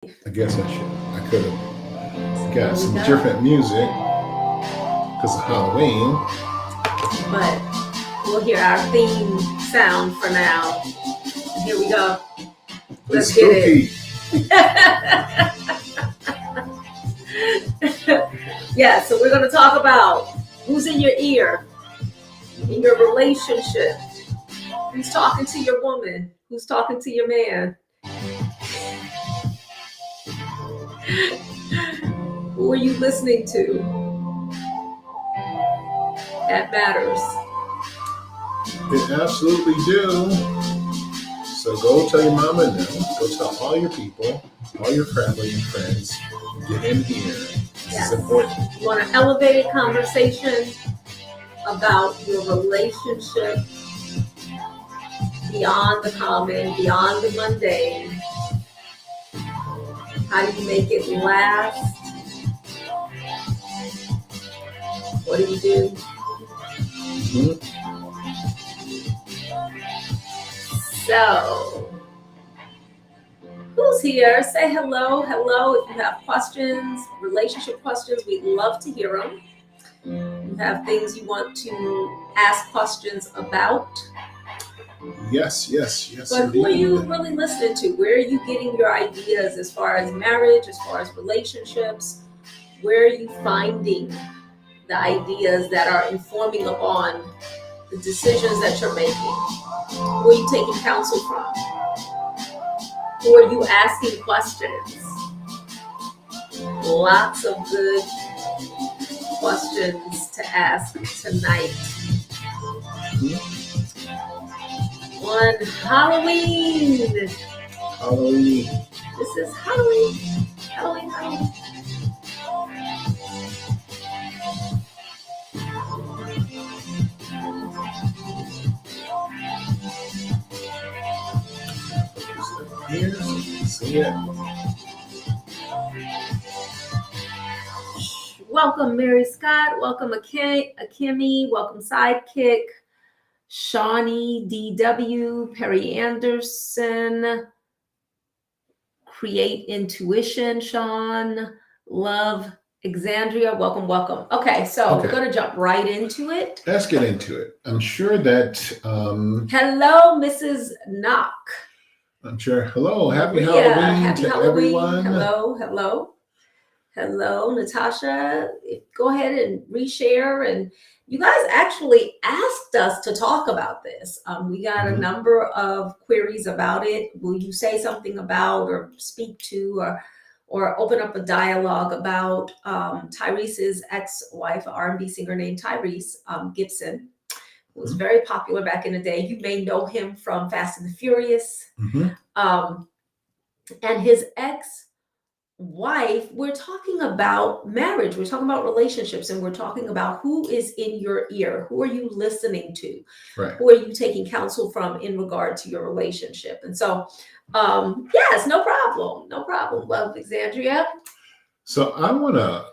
I guess I could have got Here we some go. different music because of Halloween. But we'll hear our theme sound for now. Here we go. It's Let's get it. spooky. Yeah, so we're going to talk about who's in your ear, in your relationship, who's talking to your woman, who's talking to your man, who are you listening to? That matters. It absolutely do. So go tell your mama and them. Go tell all your people, all your family and friends. Get in here. This Yes. is important. You want an elevated conversation about your relationship beyond the common, beyond the mundane. How do you make it last? What do you do? Mhm. So, who's here? Say hello. Hello. If you have questions, relationship questions, we'd love to hear them. You have things you want to ask questions about. Yes. But who are you Indeed. really listening to? Where are you getting your ideas as far as marriage, as far as relationships? Where are you finding the ideas that are informing upon the decisions that you're making? Who are you taking counsel from? Who are you asking questions? Lots of good questions to ask tonight. On Halloween. Halloween. This is Halloween. Halloween. Here, so you can see it. Welcome, Mary Scott. Welcome, Akemi. Welcome, Sidekick. Shawnee DW. Perry Anderson. Create Intuition, Sean. Love, Exandria. Welcome. Okay, so we're going to jump right into it. Let's get into it. I'm sure that. Hello, Mrs. Knock. I'm sure. Hello, happy Maria, Halloween happy to Halloween. everyone. Hello, Natasha. Go ahead and reshare. And you guys actually asked us to talk about this. We got a number of queries about it. Will you say something about or speak to or open up a dialogue about Tyrese's ex-wife, an R&B singer named Tyrese Gibson, who was very popular back in the day. You may know him from Fast and the Furious. And his ex-wife, we're talking about marriage, we're talking about relationships, and we're talking about who is in your ear. Who are you listening to? Right. Who are you taking counsel from in regard to your relationship? And so, yes, no problem. Love, Exandria. So I want to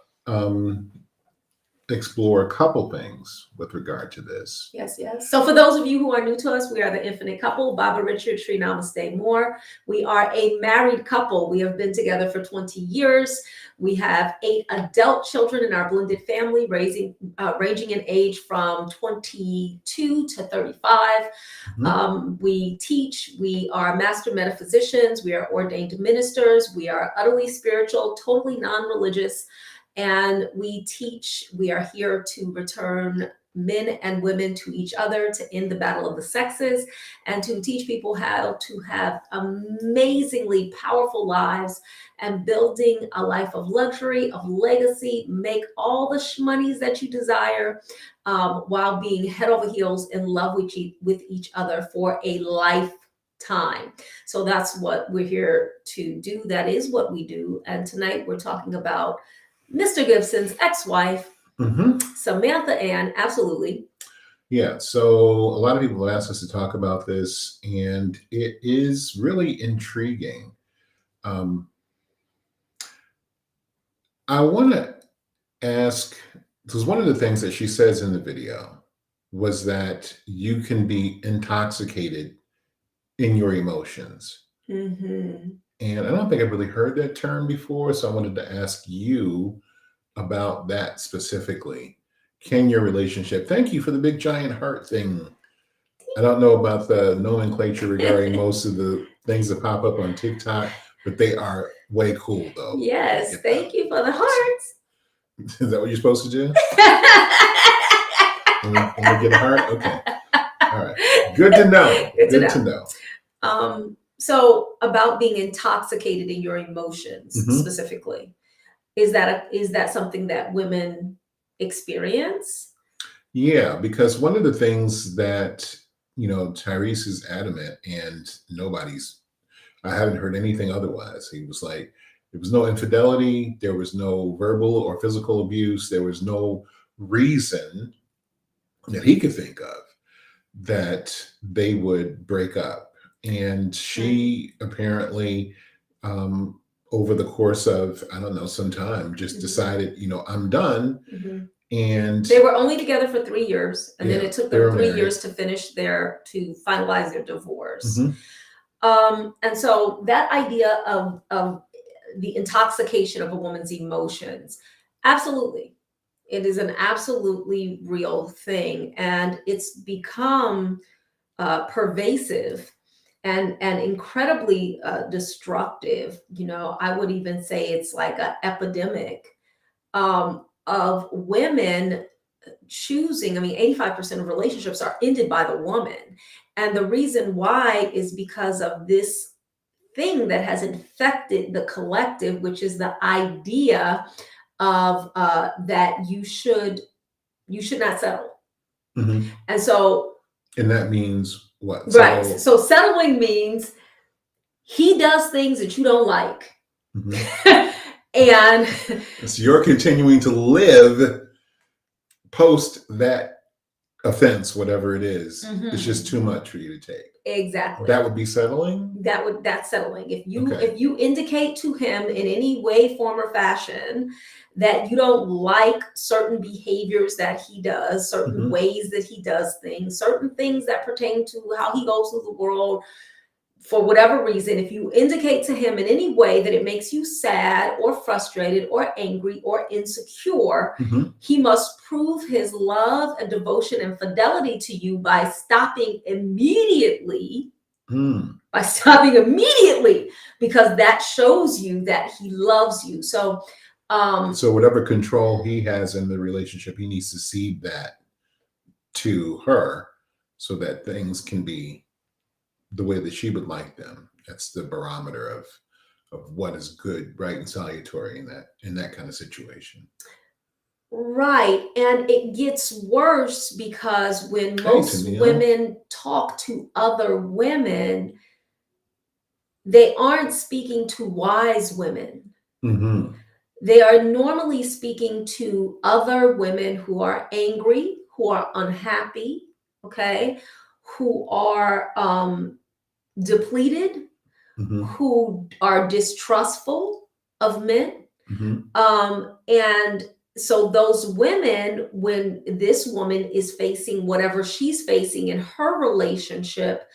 explore a couple things with regard to this. Yes. So for those of you who are new to us, we are the Infinite Couple, Baba Richard, Sri Namaste Moore. We are a married couple. We have been together for 20 years. We have 8 adult children in our blended family, ranging in age from 22 to 35. We teach. We are master metaphysicians. We are ordained ministers. We are utterly spiritual, totally non-religious. And we teach. We are here to return men and women to each other, to end the battle of the sexes, and to teach people how to have amazingly powerful lives and building a life of luxury, of legacy, make all the monies that you desire, while being head over heels in love with each other for a lifetime. So that's what we're here to do. That is what we do. And tonight we're talking about Mr. Gibson's ex-wife, Samantha Ann. Absolutely. Yeah. So a lot of people have asked us to talk about this, and it is really intriguing. I want to ask, because one of the things that she says in the video was that you can be intoxicated in your emotions. And I don't think I've really heard that term before. So I wanted to ask you about that specifically. Can your relationship, thank you for the big giant heart thing. I don't know about the nomenclature regarding most of the things that pop up on TikTok, but they are way cool though. Yes, thank you for the hearts. Is that what you're supposed to do? When we get a heart? Okay. All right. Good to know. Good to know. So about being intoxicated in your emotions specifically, is that something that women experience? Yeah, because one of the things that, Tyrese is adamant, and I haven't heard anything otherwise. He was like, there was no infidelity, there was no verbal or physical abuse, there was no reason that he could think of that they would break up. And she apparently, over the course of, I don't know, some time, just decided, I'm done. And they were only together for 3 years, and then it took them 3 married. years to to finalize their divorce. And so that idea of the intoxication of a woman's emotions, absolutely, it is an absolutely real thing, and it's become pervasive and incredibly destructive. I would even say it's like an epidemic of women choosing. I mean, 85% of relationships are ended by the woman. And the reason why is because of this thing that has infected the collective, which is the idea of that you should not settle. And that means what? Right. So settling means he does things that you don't like. And so you're continuing to live post that offense, whatever it is. It's just too much for you to take. Exactly. That would be settling? That's settling. If you indicate to him in any way, form, or fashion that you don't like certain behaviors that he does, certain ways that he does things, certain things that pertain to how he goes through the world, for whatever reason, if you indicate to him in any way that it makes you sad or frustrated or angry or insecure, he must prove his love and devotion and fidelity to you by stopping immediately. Because that shows you that he loves you. So whatever control he has in the relationship, he needs to cede that to her so that things can be the way that she would like them. That's the barometer of what is good, right, and salutary in that kind of situation. Right. And it gets worse because when most women talk to other women, they aren't speaking to wise women. They are normally speaking to other women who are angry, who are unhappy, okay, who are depleted, who are distrustful of men. And so those women, when this woman is facing whatever she's facing in her relationship,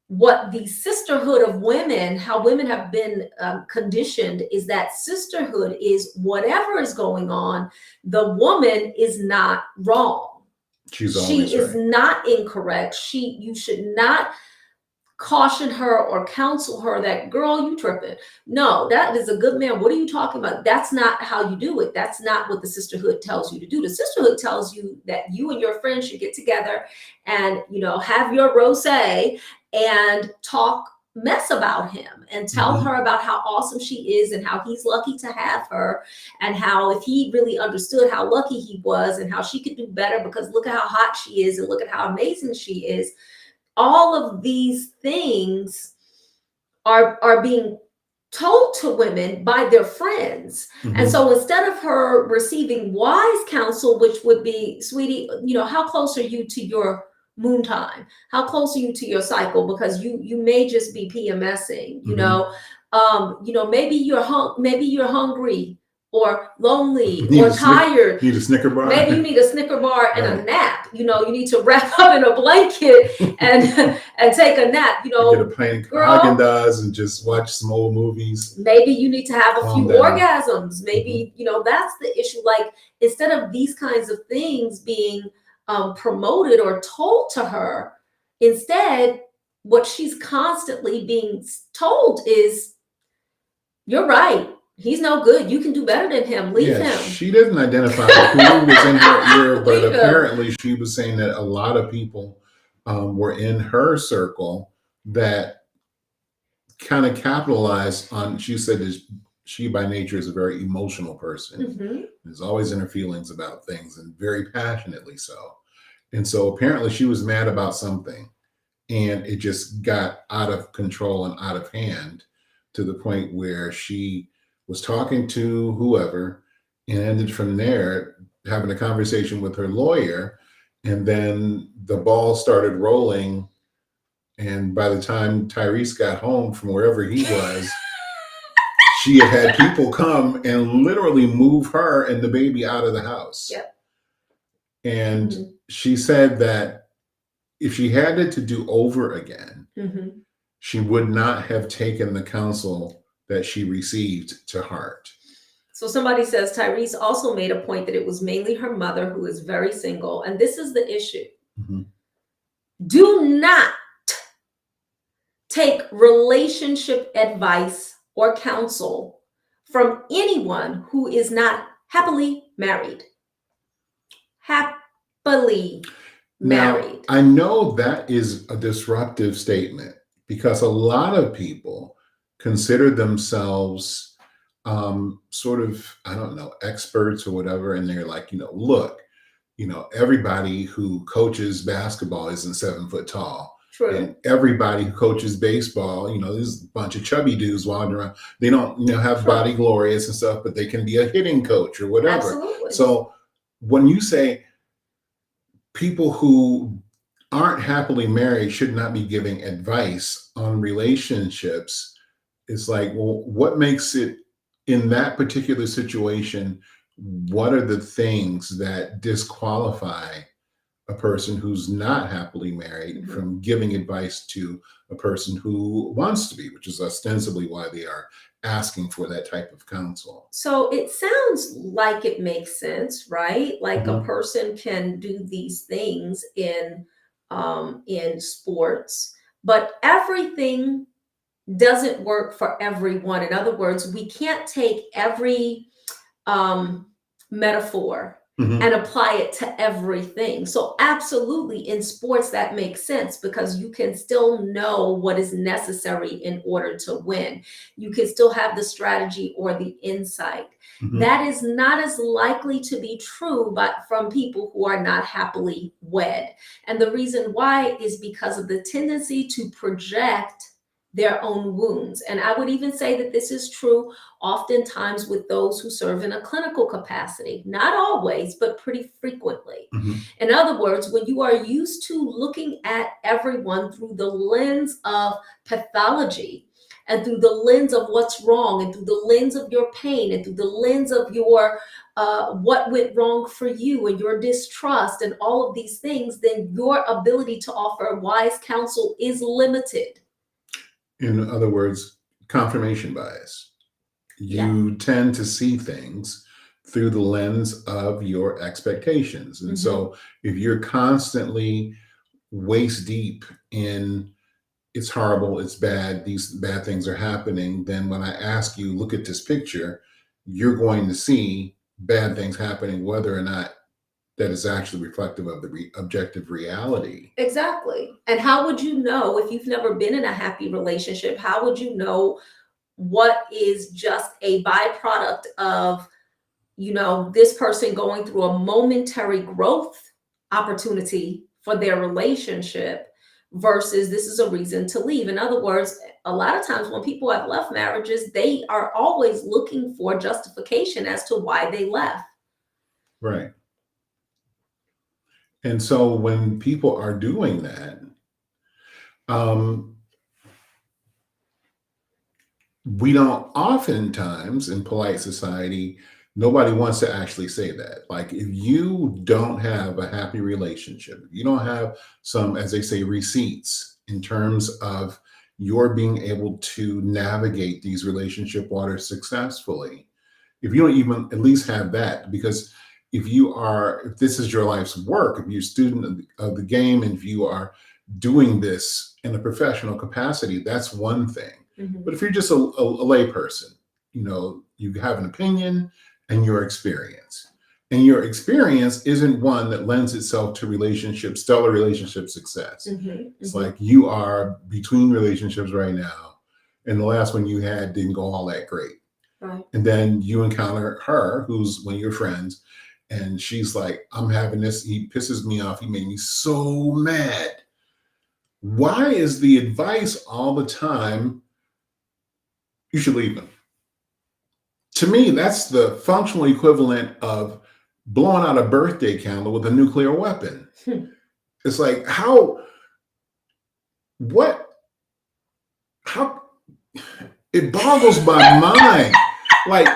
what the sisterhood of women, how women have been conditioned, is that sisterhood is whatever is going on, the woman is not wrong. She is not incorrect. You should not caution her or counsel her that, girl, you tripping. No, that is a good man. What are you talking about? That's not how you do it. That's not what the sisterhood tells you to do. The sisterhood tells you that you and your friends should get together and, have your rosé and talk mess about him and tell her about how awesome she is and how he's lucky to have her, and how if he really understood how lucky he was and how she could do better because look at how hot she is and look at how amazing she is. All of these things are being told to women by their friends. And so instead of her receiving wise counsel, which would be, sweetie, how close are you to your moon time? How close are you to your cycle? Because you may just be PMSing, maybe you're hungry or lonely Need or a tired. Need a Snicker bar. Maybe you need a Snicker bar and a Right. nap. You know, you need to wrap up in a blanket and take a nap. You Get a know, plain girl, Haagen-Dazs and just watch some old movies. maybe you need to have a Calm few down. orgasms. Maybe, you know, that's the issue. Like, instead of these kinds of things being promoted or told to her, instead, what she's constantly being told is, you're right. He's no good. You can do better than him. Leave him. She doesn't identify who was in her ear, but Leave him. apparently she was saying that a lot of people were in her circle that kind of capitalized on. She said that she by nature is a very emotional person. Mhm. Is always in her feelings about things, and very passionately so. And so apparently she was mad about something, and it just got out of control and out of hand to the point where she was talking to whoever and ended from there having a conversation with her lawyer. And then the ball started rolling. And by the time Tyrese got home from wherever he was, she had people come and literally move her and the baby out of the house. Yep. And Mhm. she said that if she had it to do over again, Mhm. she would not have taken the counsel that she received to heart. So somebody says Tyrese also made a point that it was mainly her mother, who is very single. And this is the issue. Mhm. Do not take relationship advice or counsel from anyone who is not happily married. Happily married. Now, I know that is a disruptive statement because a lot of people consider themselves sort of, I don't know, experts or whatever. And they're like, look, everybody who coaches basketball isn't 7 foot tall. True. And everybody who coaches baseball, there's a bunch of chubby dudes wandering around. They don't, have True. body glorious and stuff, but they can be a hitting coach or whatever. Absolutely. So when you say people who aren't happily married should not be giving advice on relationships, it's like, well, what makes it in that particular situation? What are the things that disqualify a person who's not happily married from giving advice to a person who wants to be, which is ostensibly why they are asking for that type of counsel? So it sounds like it makes sense, right? Like a Mhm. person can do these things in sports, but everything doesn't work for everyone. In other words, we can't take every metaphor Mhm. and apply it to everything. So absolutely, in sports that makes sense because you can still know what is necessary in order to win. You can still have the strategy or the insight. Mhm. That is not as likely to be true but from people who are not happily wed. And the reason why is because of the tendency to project their own wounds. And I would even say that this is true oftentimes with those who serve in a clinical capacity. Not always, but pretty frequently. Mhm. In other words, when you are used to looking at everyone through the lens of pathology and through the lens of what's wrong and through the lens of your pain and through the lens of your what went wrong for you and your distrust and all of these things, then your ability to offer wise counsel is limited. In other words, confirmation bias. You tend to see things through the lens of your expectations. And so if you're constantly waist deep in it's horrible, it's bad, these bad things are happening, then when I ask you, look at this picture, you're going to see bad things happening, whether or not that is actually reflective of the objective reality. Exactly. And how would you know if you've never been in a happy relationship? How would you know what is just a byproduct of, this person going through a momentary growth opportunity for their relationship versus this is a reason to leave? In other words, a lot of times when people have left marriages, they are always looking for justification as to why they left. Right. And so when people are doing that, we don't oftentimes in polite society Nobody wants to actually say that. Like, if you don't have a happy relationship, if you don't have some, as they say, receipts in terms of your being able to navigate these relationship waters successfully, if you don't even at least have that, because if this is your life's work, if you're a student of the game, and if you are doing this in a professional capacity, that's one thing. Mhm. But if you're just a lay person, you have an opinion and your experience. And your experience isn't one that lends itself to stellar relationship success. Mhm. It's Mhm. like you are between relationships right now, and the last one you had didn't go all that great. Right. And then you encounter her, who's one of your friends, and she's like, I'm having this, he pisses me off, he made me so mad. Why is the advice all the time, you should leave him? To me, that's the functional equivalent of blowing out a birthday candle with a nuclear weapon. It's like, what, how, it boggles my mind. Like,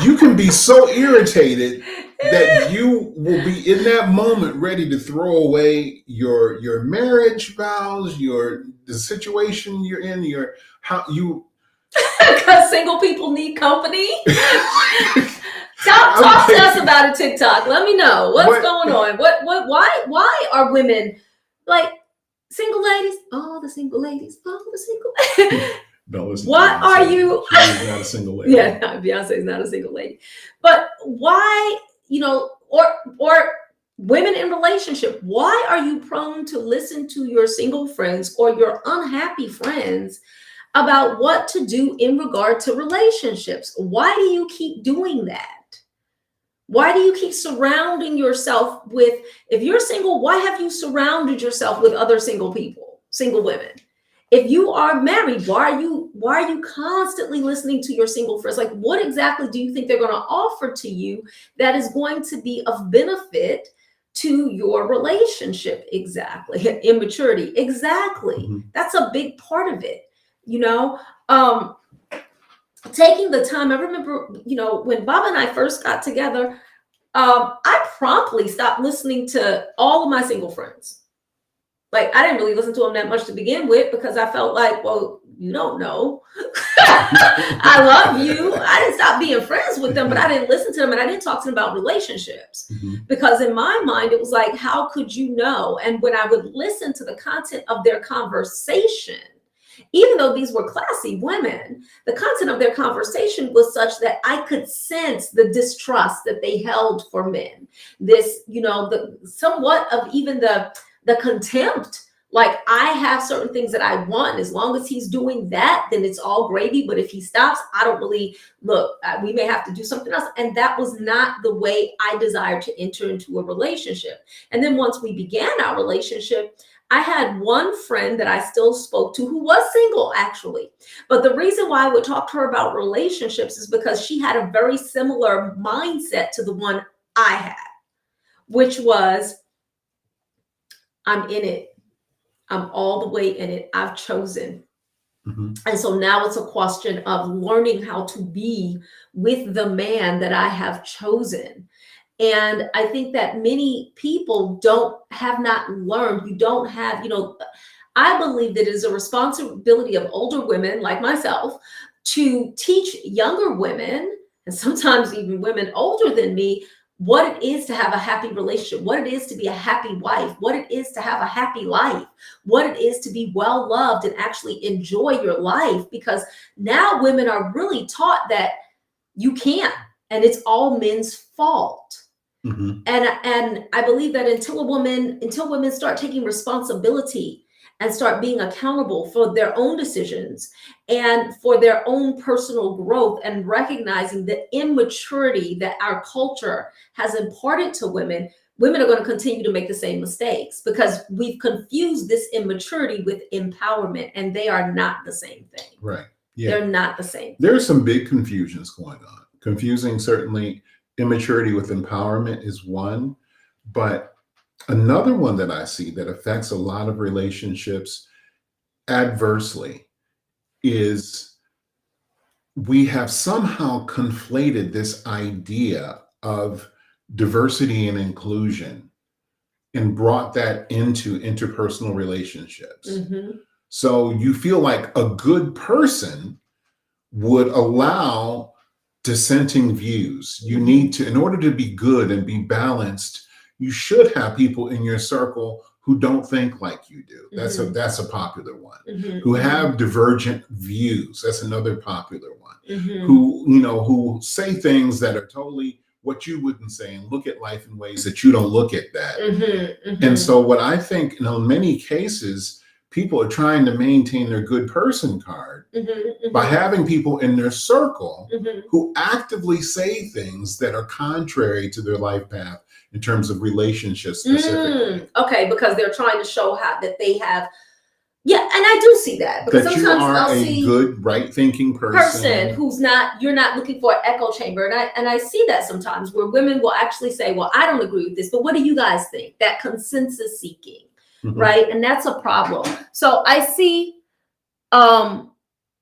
you can be so irritated that you will be in that moment ready to throw away your marriage vows, the situation you're in, how you Because single people need company. Talk to us about it, TikTok. Let me know what's going on. Why are women like single ladies? Oh, the single ladies. Oh, the single. Don't listen. What are you? She's not a single lady. Yeah, Beyonce is not a single lady. But why, or women in relationship, why are you prone to listen to your single friends or your unhappy friends about what to do in regard to relationships? Why do you keep doing that? Why do you keep surrounding yourself with, if you're single, why have you surrounded yourself with other single people, single women? If you are married, why are you constantly listening to your single friends? Like, what exactly do you think they're going to offer to you that is going to be of benefit to your relationship? Exactly. Immaturity. Exactly. Mm-hmm. That's a big part of it. Taking the time. I remember, when Bob and I first got together, I promptly stopped listening to all of my single friends. Like, I didn't really listen to them that much to begin with, because I felt like, well, you don't know. I love you. I didn't stop being friends with them, but I didn't listen to them, and I didn't talk to them about relationships. Mm-hmm. Because in my mind, it was like, how could you know? And when I would listen to the content of their conversation, even though these were classy women, the content of their conversation was such that I could sense the distrust that they held for men. This, the somewhat of even the contempt. Like, I have certain things that I want. As long as he's doing that, then it's all gravy. But if he stops, I don't really look. We may have to do something else. And that was not the way I desired to enter into a relationship. And then once we began our relationship, I had one friend that I still spoke to who was single, actually. But the reason why I would talk to her about relationships is because she had a very similar mindset to the one I had, which was, I'm in it. I'm all the way in it. I've chosen. Mm-hmm. And so now it's a question of learning how to be with the man that I have chosen. And I think that many people have not learned. You don't have, I believe that it is a responsibility of older women like myself to teach younger women, and sometimes even women older than me, what it is to have a happy relationship, what it is to be a happy wife, what it is to have a happy life, what it is to be well loved and actually enjoy your life. Because now women are really taught that you can't, and it's all men's fault. Mm-hmm. And I believe that until women start taking responsibility and start being accountable for their own decisions and for their own personal growth, and recognizing the immaturity that our culture has imparted to women, women are going to continue to make the same mistakes, because we've confused this immaturity with empowerment, and they are not the same thing. Right. Yeah. They're not the same thing. There are some big confusions going on. Confusing, certainly. Immaturity with empowerment is one, but another one that I see that affects a lot of relationships adversely is we have somehow conflated this idea of diversity and inclusion and brought that into interpersonal relationships. Mhm. So you feel like a good person would allow dissenting views. You need to, in order to be good and be balanced, you should have people in your circle who don't think like you do. That's a popular one. Who have divergent views. That's another popular one. Who say things that are totally what you wouldn't say and look at life in ways that you don't look at that. And so what I think, in many cases, people are trying to maintain their good person card by having people in their circle who actively say things that are contrary to their life path in terms of relationships specifically. Okay, because they're trying to show how that they have. Yeah, and I do see that, because That you sometimes are I'll a see good, right-thinking person who's not, you're not looking for an echo chamber. And I see that sometimes where women will actually say, well, I don't agree with this, but what do you guys think? That consensus seeking, right? And that's a problem. So I see,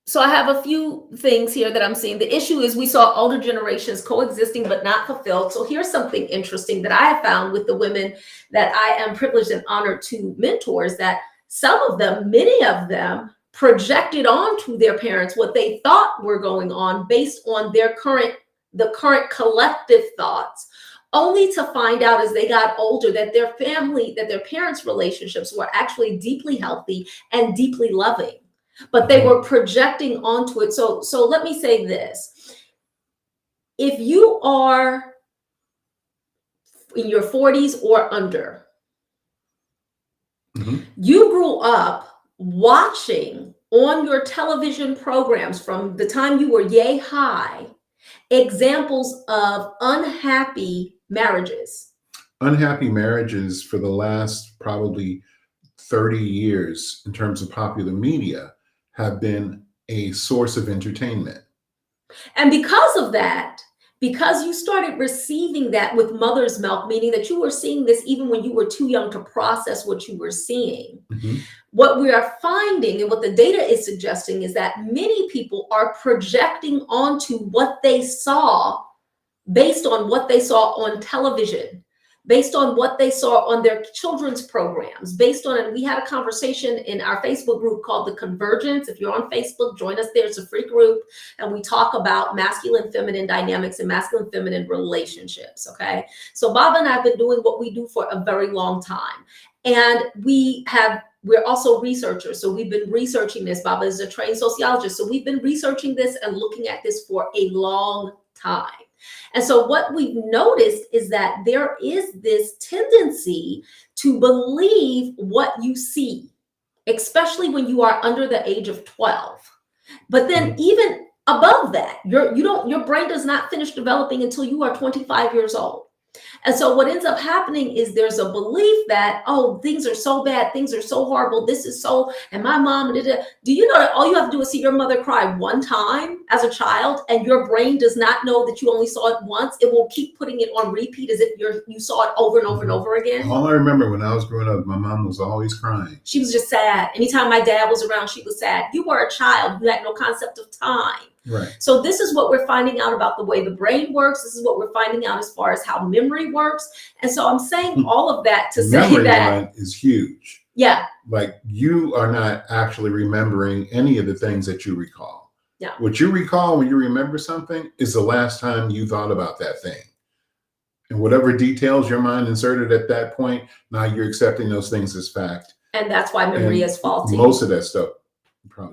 so I have a few things here that I'm seeing. The issue is we saw older generations coexisting but not fulfilled. So here's something interesting that I have found with the women that I am privileged and honored to mentor, is that some of them, many of them, projected onto their parents what they thought were going on based on the current collective thoughts, only to find out as they got older that their parents' relationships were actually deeply healthy and deeply loving, but they were projecting onto it. So let me say this. If you are in your 40s or under, you grew up watching on your television programs from the time you were yay high examples of unhappy marriages. Unhappy marriages for the last probably 30 years in terms of popular media have been a source of entertainment. And because of that, because you started receiving that with mother's milk, meaning that you were seeing this even when you were too young to process what you were seeing, what we are finding and what the data is suggesting is that many people are projecting onto what they saw based on what they saw on television, based on what they saw on their children's programs, based on, and we had a conversation in our Facebook group called The Convergence. If you're on Facebook, join us there. It's a free group. And we talk about masculine, feminine dynamics and masculine, feminine relationships, okay? So Baba and I have been doing what we do for a very long time. And we're also researchers. So we've been researching this. Baba is a trained sociologist. So we've been researching this and looking at this for a long time. And so what we've noticed is that there is this tendency to believe what you see, especially when you are under the age of 12. But then even above that, your brain does not finish developing until you are 25 years old. And so what ends up happening is there's a belief that, oh, things are so bad, things are so horrible, this is so, and my mom, do you know that all you have to do is see your mother cry one time as a child, and your brain does not know that you only saw it once? It will keep putting it on repeat as if you saw it over and over and over again. All I remember when I was growing up, my mom was always crying. She was just sad. Anytime my dad was around, she was sad. You were a child. You had no concept of time. Right. So this is what we're finding out about the way the brain works. This is what we're finding out as far as how memory works. And so I'm saying all of that to say memory that line is huge. Yeah. Like, you are not actually remembering any of the things that you recall. Yeah. What you recall when you remember something is the last time you thought about that thing. And whatever details your mind inserted at that point, now you're accepting those things as fact. And that's why memory is faulty. Most of that stuff.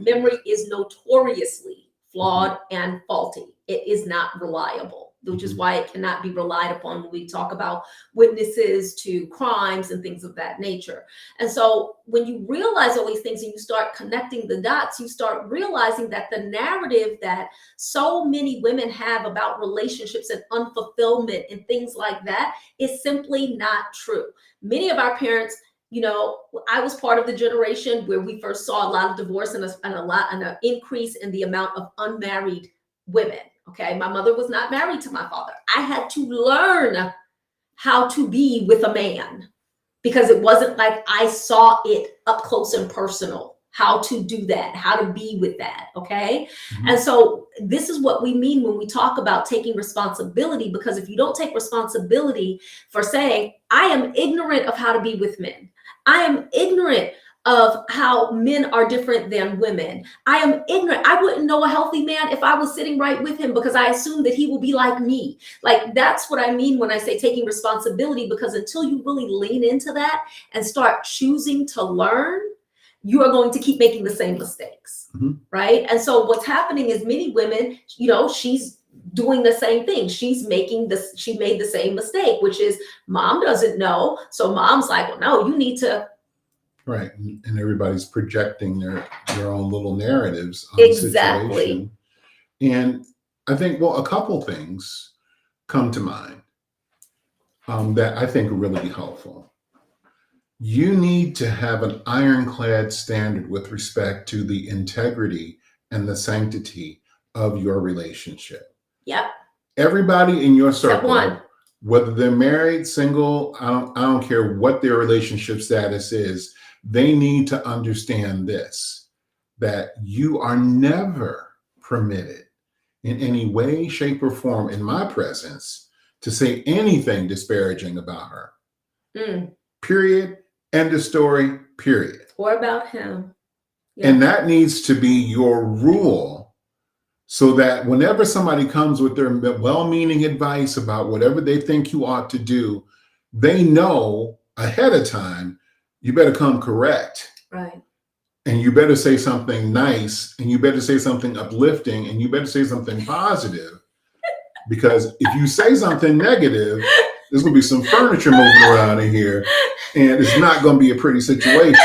Memory is notoriously flawed and faulty. It is not reliable, which is why it cannot be relied upon when we talk about witnesses to crimes and things of that nature. And so when you realize all these things and you start connecting the dots, you start realizing that the narrative that so many women have about relationships and unfulfillment and things like that is simply not true. Many of our parents, I was part of the generation where we first saw a lot of divorce and an increase in the amount of unmarried women. Okay. My mother was not married to my father. I had to learn how to be with a man because it wasn't like I saw it up close and personal. how to do that, how to be with that. Okay. Mhm. And so this is what we mean when we talk about taking responsibility, because if you don't take responsibility for saying, I am ignorant of how to be with men, I am ignorant of how men are different than women, I am ignorant, I wouldn't know a healthy man if I was sitting right with him because I assume that he will be like me. Like, that's what I mean when I say taking responsibility, because until you really lean into that and start choosing to learn, you are going to keep making the same mistakes. Mhm. Right. And so what's happening is many women, she's doing the same thing. She made the same mistake, which is mom doesn't know. So mom's like, well, no, you need to. Right. And everybody's projecting their own little narratives on the Exactly. situation. And I think, well, a couple things come to mind that I think will really be helpful. You need to have an ironclad standard with respect to the integrity and the sanctity of your relationship. Yep. Everybody in your Step circle, one. whether they're married, single, I don't care what their relationship status is, they need to understand this, that you are never permitted in any way, shape, or form in my presence to say anything disparaging about her. Mm. Period. End of story. Period. Or about him. Yeah. And that needs to be your rule, so that whenever somebody comes with their well-meaning advice about whatever they think you ought to do, they know ahead of time, you better come correct. Right. And you better say something nice, and you better say something uplifting, and you better say something positive. Because if you say something negative, there's going to be some furniture moving around in here, and it's not going to be a pretty situation.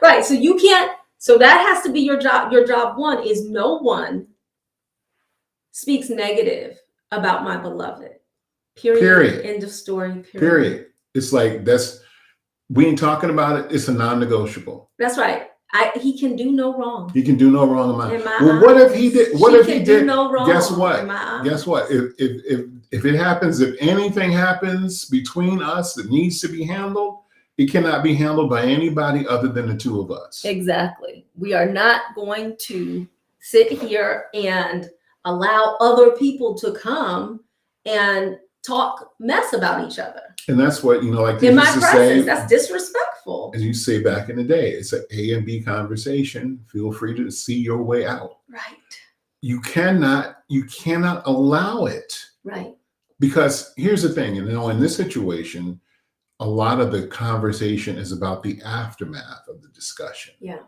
Right. So you can't. So that has to be your job. Your job one is no one speaks negative about my beloved. Period. End of story. Period. It's like, we ain't talking about it. It's a non-negotiable. That's right. He can do no wrong. He can do no wrong in my eyes. Well, what if he did? What if he did? No wrong. Guess what? Guess what? If it happens, if anything happens between us that needs to be handled, it cannot be handled by anybody other than the two of us. Exactly. We are not going to sit here and allow other people to come and talk mess about each other. And that's what, like in my presence, that's disrespectful. As you say back in the day, it's an A and B conversation. Feel free to see your way out. Right. You cannot allow it. Right. Because here's the thing, in this situation, a lot of the conversation is about the aftermath of the discussion. Yeah.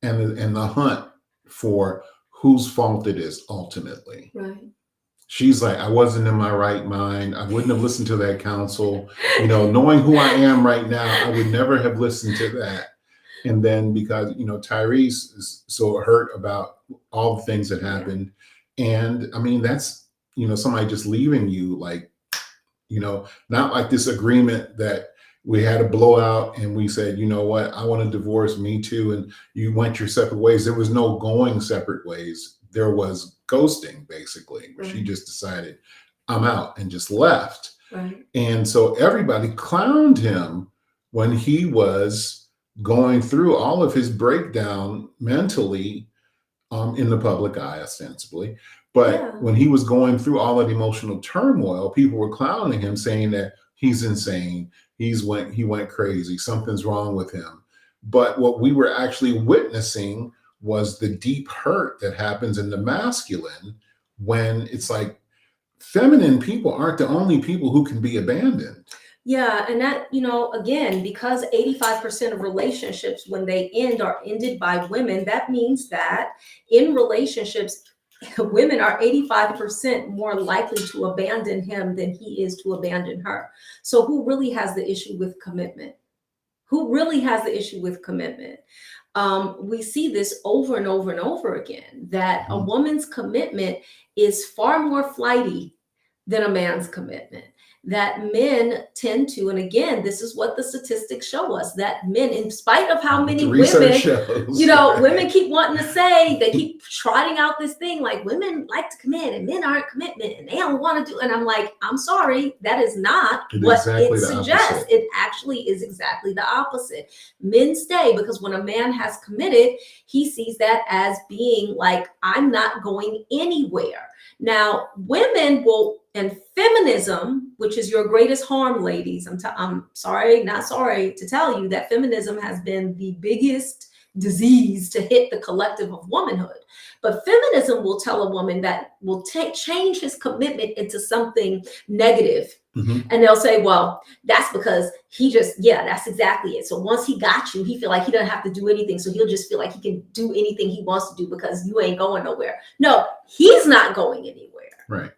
And the hunt for whose fault it is ultimately. Right. She's like, I wasn't in my right mind. I wouldn't have listened to that counsel. Knowing who I am right now, I would never have listened to that. And then because, Tyrese is so hurt about all the things that happened. And I mean, that's, somebody just leaving you, like, not like this agreement that we had a blowout and we said, you know what, I want to divorce, me too. And you went your separate ways. There was no going separate ways. There was ghosting, basically, where she just decided, I'm out, and just left. Right. And so everybody clowned him when he was going through all of his breakdown mentally in the public eye, ostensibly. But when he was going through all that emotional turmoil, people were clowning him, saying that he's insane. He went crazy. Something's wrong with him. But what we were actually witnessing was the deep hurt that happens in the masculine when it's like feminine people aren't the only people who can be abandoned. Yeah. And that, again, because 85% of relationships, when they end, are ended by women, that means that in relationships, women are 85% more likely to abandon him than he is to abandon her. So who really has the issue with commitment? Who really has the issue with commitment? We see this over and over and over again, that a woman's commitment is far more flighty than a man's commitment. that men tend to, and again, this is what the statistics show us, that men, in spite of how many The research women, shows. you know, women keep wanting to say, they keep trotting out this thing like women like to commit and men aren't commitment and they don't want to do. And I'm like, I'm sorry, that is not It's what exactly it the suggests. opposite. It actually is exactly the opposite. Men stay because when a man has committed, he sees that as being like, I'm not going anywhere. Now, women will, and feminism, which is your greatest harm, ladies, I'm sorry, not sorry to tell you that feminism has been the biggest disease to hit the collective of womanhood. But feminism will tell a woman that will change his commitment into something negative. Mhm. And they'll say, well, that's because he just, yeah, that's exactly it. So once he got you, he feel like he doesn't have to do anything. So he'll just feel like he can do anything he wants to do because you ain't going nowhere. No, he's not going anywhere. Right.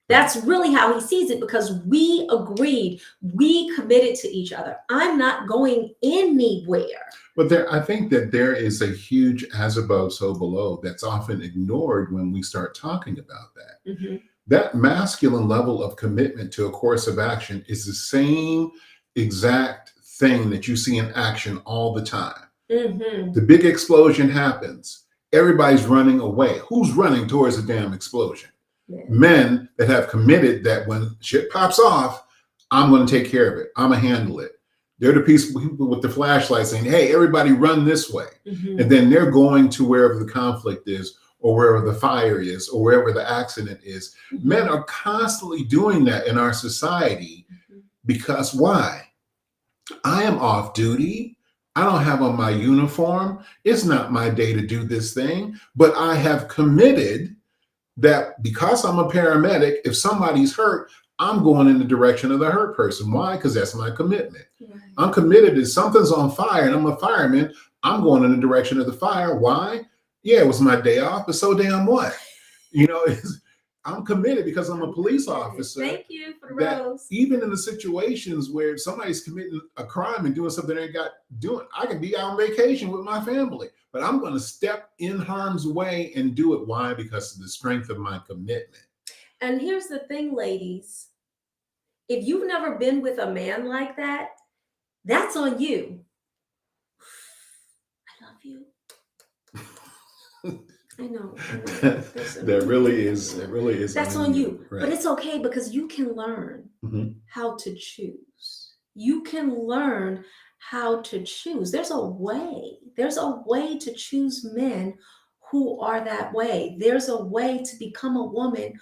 That's really how he sees it, because we agreed, we committed to each other. I'm not going anywhere. But I think that there is a huge as above, so below that's often ignored when we start talking about that. Mm-hmm. That masculine level of commitment to a course of action is the same exact thing that you see in action all the time. Mm-hmm. The big explosion happens. Everybody's running away. Who's running towards the damn explosion? Yeah. Men that have committed that when shit pops off, I'm going to take care of it. I'm going to handle it. They're the people with the flashlight saying, hey, everybody run this way. Mm-hmm. And then they're going to wherever the conflict is, or wherever the fire is, or wherever the accident is. Mm-hmm. Men are constantly doing that in our society. Mm-hmm. Because why? I am off duty. I don't have on my uniform. It's not my day to do this thing, but I have committed that because I'm a paramedic, if somebody's hurt, I'm going in the direction of the hurt person. Why? Because that's my commitment. Right. I'm committed. If something's on fire and I'm a fireman, I'm going in the direction of the fire. Why? Yeah, it was my day off, but so damn what? You know, I'm committed because I'm a police officer. Thank you for the rose. Even in the situations where somebody's committing a crime and doing something they got doing, I can be out on vacation with my family, but I'm going to step in harm's way and do it. Why? Because of the strength of my commitment. And here's the thing, ladies. If you've never been with a man like that, that's on you. I love you. I know. That really is. That's on you. Right. But it's okay because you can learn how to choose. You can learn how to choose. There's a way. There's a way to choose men who are that way. There's a way to become a woman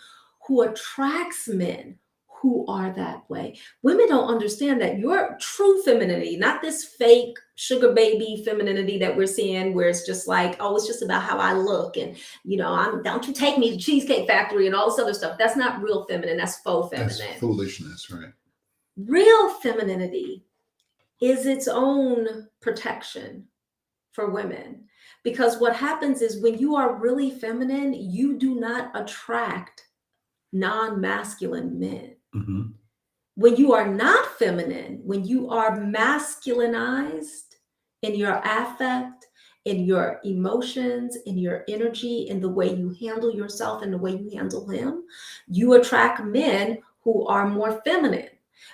who attracts men who are that way. Women don't understand that your true femininity, not this fake sugar baby femininity that we're seeing where it's just like, oh, it's just about how I look. And, you know, don't you take me to Cheesecake Factory and all this other stuff. That's not real feminine. That's faux feminine. That's foolishness, right? Real femininity is its own protection for women. Because what happens is when you are really feminine, you do not attract non-masculine men. Mm-hmm. When you are not feminine, when you are masculinized in your affect, in your emotions, in your energy, in the way you handle yourself and the way you handle him, you attract men who are more feminine.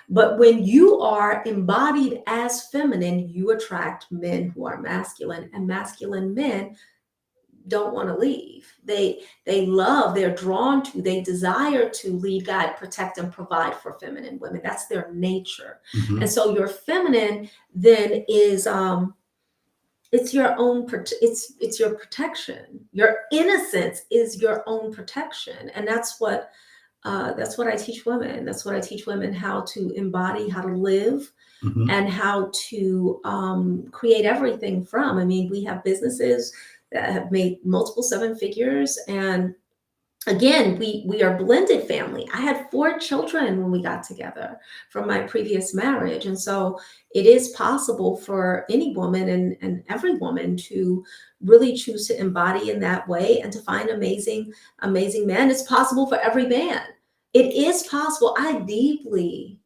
But when you are embodied as feminine, you attract men who are masculine, and masculine men don't want to leave. They love, they're drawn to, they desire to lead, guide, protect, and provide for feminine women. That's their nature. Mm-hmm. And so your feminine then is it's your own it's your protection. Your innocence is your own protection. And that's what I teach women. That's what I teach women, how to embody, how to live, and how to create everything from. I mean, we have businesses that have made multiple seven figures. And again, we are blended family. I had 4 children when we got together from my previous marriage. And so it is possible for any woman and every woman to really choose to embody in that way and to find amazing, amazing men. It's possible for every man. It is possible. I deeply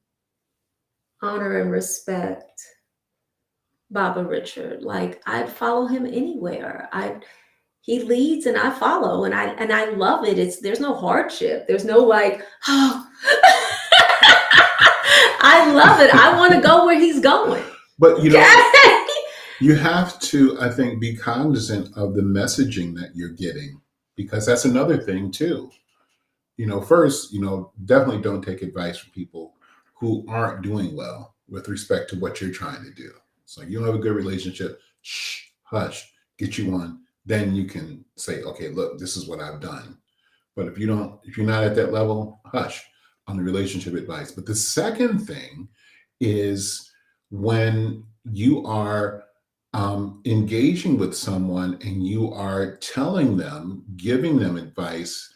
honor and respect Baba Richard. Like, I'd follow him anywhere. He leads and I follow, and I love it. There's no hardship. There's no like, oh. I love it. I want to go where he's going. But Okay. you have to, I think, be cognizant of the messaging that you're getting, because that's another thing too. First, definitely don't take advice from people who aren't doing well with respect to what you're trying to do. So you don't have a good relationship, shh, hush, get you one. Then you can say, okay, look, this is what I've done. But if you're not at that level, hush on the relationship advice. But the second thing is when you are engaging with someone and you are telling them, giving them advice,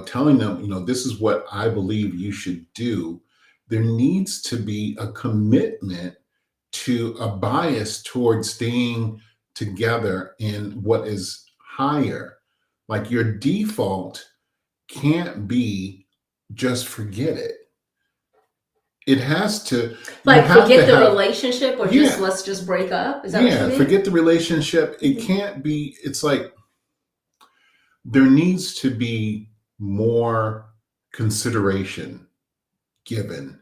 telling them, this is what I believe you should do, there needs to be a commitment to a bias towards staying together in what is higher. Like your default can't be just forget it. It has to, Like forget the relationship or just yeah, let's just break up. Is that what you yeah, mean? forget the relationship. It Mhm. can't be, it's like there needs to be more consideration given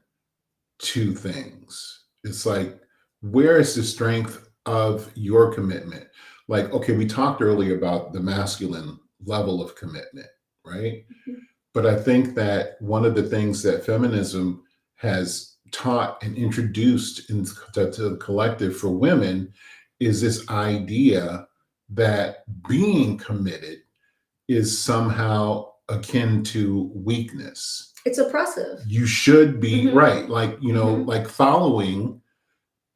to things. It's like, where is the strength of your commitment? Like, okay, we talked earlier about the masculine level of commitment, right? Mhm. But I think that one of the things that feminism has taught and introduced to the collective for women is this idea that being committed is somehow akin to weakness. It's oppressive. You should be Mhm. right. Like, Mhm. like following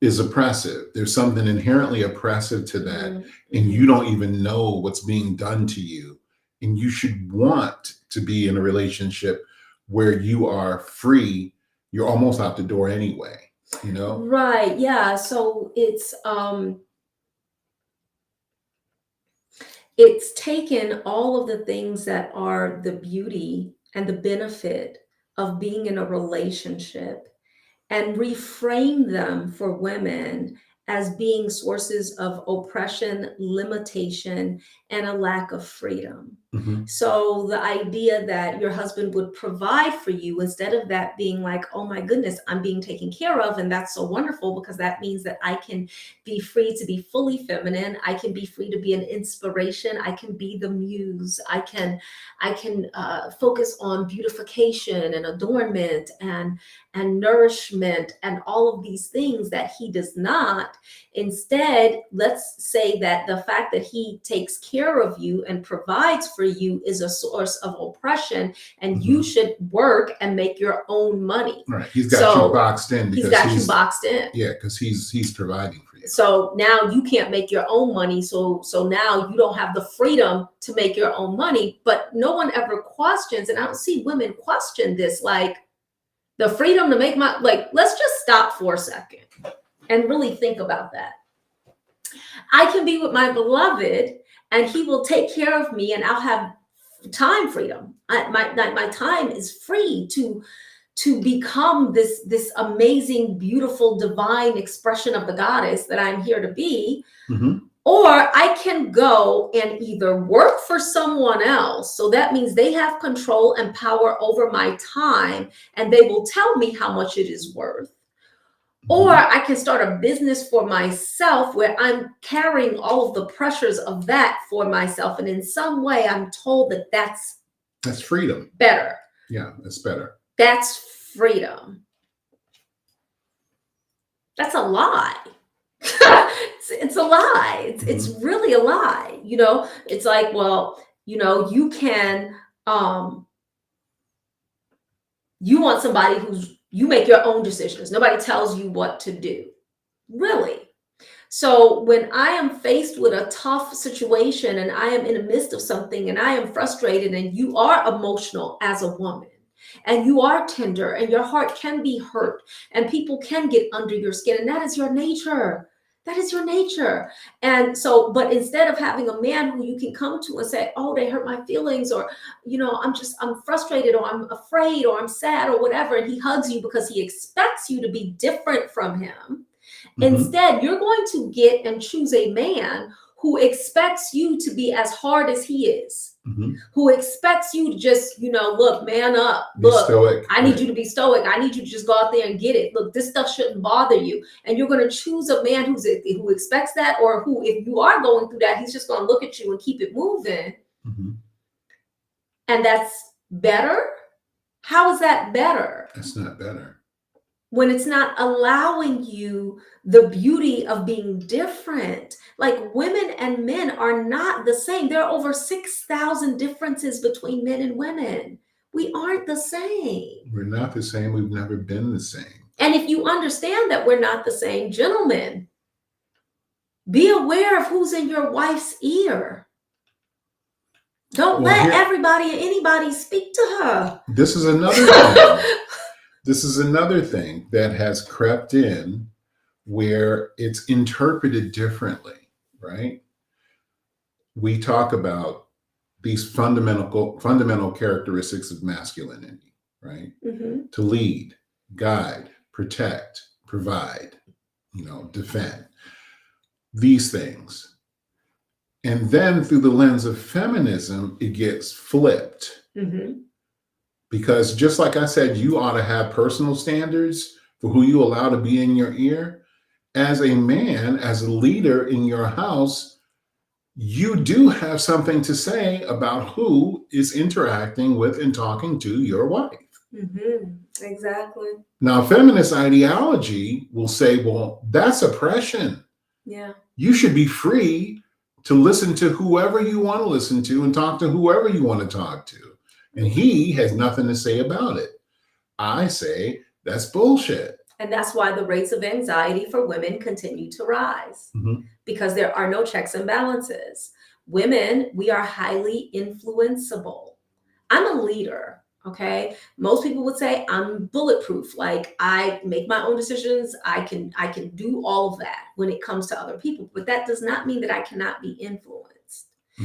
is oppressive. There's something inherently oppressive to that. Mhm. And you Mhm. don't even know what's being done to you. And you should want to be in a relationship where you are free. You're almost out the door anyway, Right. Yeah. So it's taken all of the things that are the beauty and the benefit of being in a relationship and reframe them for women as being sources of oppression, limitation, and a lack of freedom. Mhm. So the idea that your husband would provide for you, instead of that being like, oh my goodness, I'm being taken care of, and that's so wonderful because that means that I can be free to be fully feminine. I can be free to be an inspiration. I can be the muse. I can focus on beautification and adornment and nourishment and all of these things that he does not. Instead, let's say that the fact that he takes care of you and provides for you is a source of oppression, and you Mhm. should work and make your own money. Right. He's got you So boxed in he's because got you boxed in. yeah, because he's providing for you. So now you can't make your own money. So now you don't have the freedom to make your own money. But no one ever questions, and I don't see women question this, like the freedom to make my, like, let's just stop for a second and really think about that. I can be with my beloved and he will take care of me and I'll have time freedom. My time is free to become this amazing, beautiful, divine expression of the goddess that I'm here to be. Mhm. Or I can go and either work for someone else. So that means they have control and power over my time and they will tell me how much it is worth. Or Mhm. I can start a business for myself where I'm carrying all of the pressures of that for myself. And in some way, I'm told that that's That's freedom. better. Yeah, that's better. That's freedom. That's a lie. It's a lie. It's Mhm. really a lie. It's like, well, you can, you want somebody you make your own decisions. Nobody tells you what to do. Really? So when I am faced with a tough situation and I am in the midst of something and I am frustrated and you are emotional as a woman and you are tender and your heart can be hurt and people can get under your skin and that is your nature. That is your nature. And so, but instead of having a man who you can come to and say, oh, they hurt my feelings, or, I'm frustrated, or I'm afraid, or I'm sad, or whatever, and he hugs you because he expects you to be different from him. Mhm. Instead, you're going to get and choose a man who expects you to be as hard as he is. who expects you to just, look, man up. Be Look, stoic. I need you to be stoic. I need you to just go out there and get it. Look, this stuff shouldn't bother you. And you're going to choose a man who expects that, or who, if you are going through that, he's just going to look at you and keep it moving. And that's better? How is that better? That's not better. When it's not allowing you the beauty of being different. Like, women and men are not the same. There are over 6,000 differences between men and women. We aren't the same. We're not the same. We've never been the same. And if you understand that we're not the same, gentlemen, be aware of who's in your wife's ear. Don't let everybody and anybody speak to her. This is another thing. This is another thing that has crept in where it's interpreted differently, right? We talk about these fundamental characteristics of masculinity, right? To lead, guide, protect, provide, defend. These things. And then through the lens of feminism, it gets flipped. Because just like I said, you ought to have personal standards for who you allow to be in your ear. As a man, as a leader in your house, you do have something to say about who is interacting with and talking to your wife. Exactly. Now, feminist ideology will say, well, that's oppression. Yeah. You should be free to listen to whoever you want to listen to and talk to whoever you want to talk to. And he has nothing to say about it. I say that's bullshit. And that's why the rates of anxiety for women continue to rise, because there are no checks and balances. Women, we are highly influenceable. I'm a leader. Okay. Most people would say I'm bulletproof. Like, I make my own decisions. I can do all of that when it comes to other people, but that does not mean that I cannot be influenced.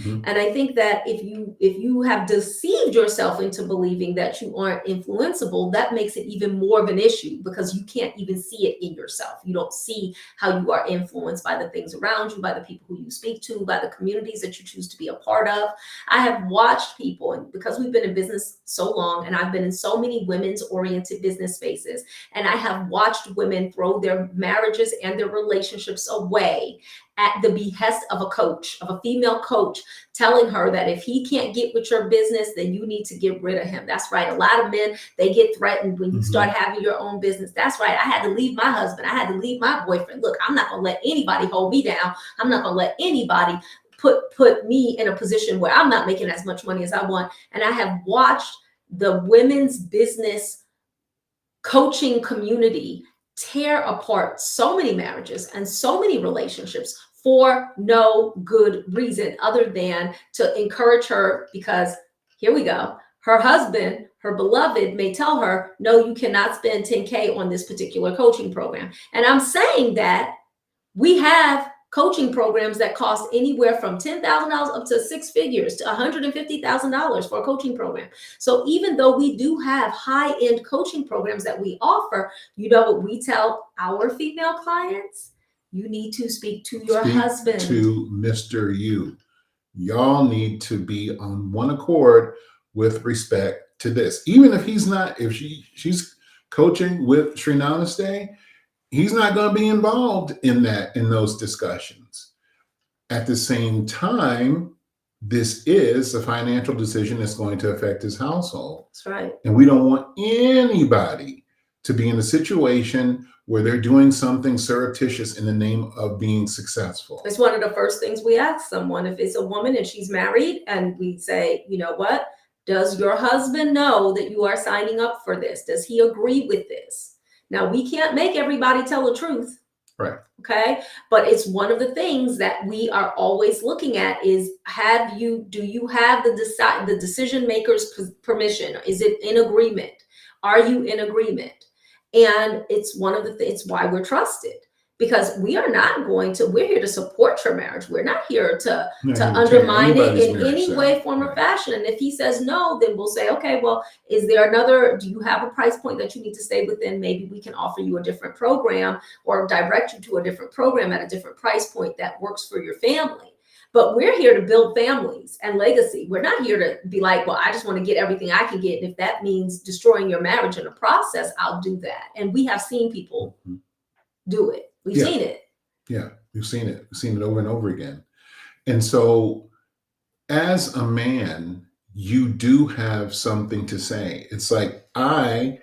And I think that if you have deceived yourself into believing that you aren't influenceable, that makes it even more of an issue, because you can't even see it in yourself. You don't see how you are influenced by the things around you, by the people who you speak to, by the communities that you choose to be a part of. I have watched people, and because we've been in business so long, and I've been in so many women's oriented business spaces, and I have watched women throw their marriages and their relationships away at the behest of a coach, of a female coach, telling her that if he can't get with your business, then you need to get rid of him. That's right. A lot of men, they get threatened when you start having your own business. That's right. I had to leave my husband. I had to leave my boyfriend. Look, I'm not going to let anybody hold me down. I'm not going to let anybody put me in a position where I'm not making as much money as I want. And I have watched the women's business coaching community tear apart so many marriages and so many relationships for no good reason other than to encourage her, because here we go. Her husband, her beloved, may tell her, no, you cannot spend 10K on this particular coaching program. And I'm saying that we have coaching programs that cost anywhere from $10,000 up to six figures to $150,000 for a coaching program. So even though we do have high-end coaching programs that we offer, you know what we tell our female clients? You need to speak to your husband. To Mr. You. Y'all need to be on one accord with respect to this. Even if he's not, if she's coaching with Sri Namaste, he's not going to be involved in those discussions. At the same time, this is a financial decision that's going to affect his household. That's right. And we don't want anybody to be in a situation where they're doing something surreptitious in the name of being successful. It's one of the first things we ask someone. If it's a woman and she's married, and we say, you know what? Does your husband know that you are signing up for this? Does he agree with this? Now, we can't make everybody tell the truth. Right. Okay. But it's one of the things that we are always looking at is, do you have the decision maker's permission? Is it in agreement? Are you in agreement? And it's one of it's why we're trusted, because we're here to support your marriage. We're not here to undermine it in any way, form, or fashion. And if he says no, then we'll say, okay, well, do you have a price point that you need to stay within? Maybe we can offer you a different program or direct you to a different program at a different price point that works for your family. But we're here to build families and legacy. We're not here to be like, well, I just want to get everything I can get. And if that means destroying your marriage in the process, I'll do that. And we have seen people do it. We've seen it. Yeah, we've seen it. We've seen it over and over again. And so as a man, you do have something to say. It's like, I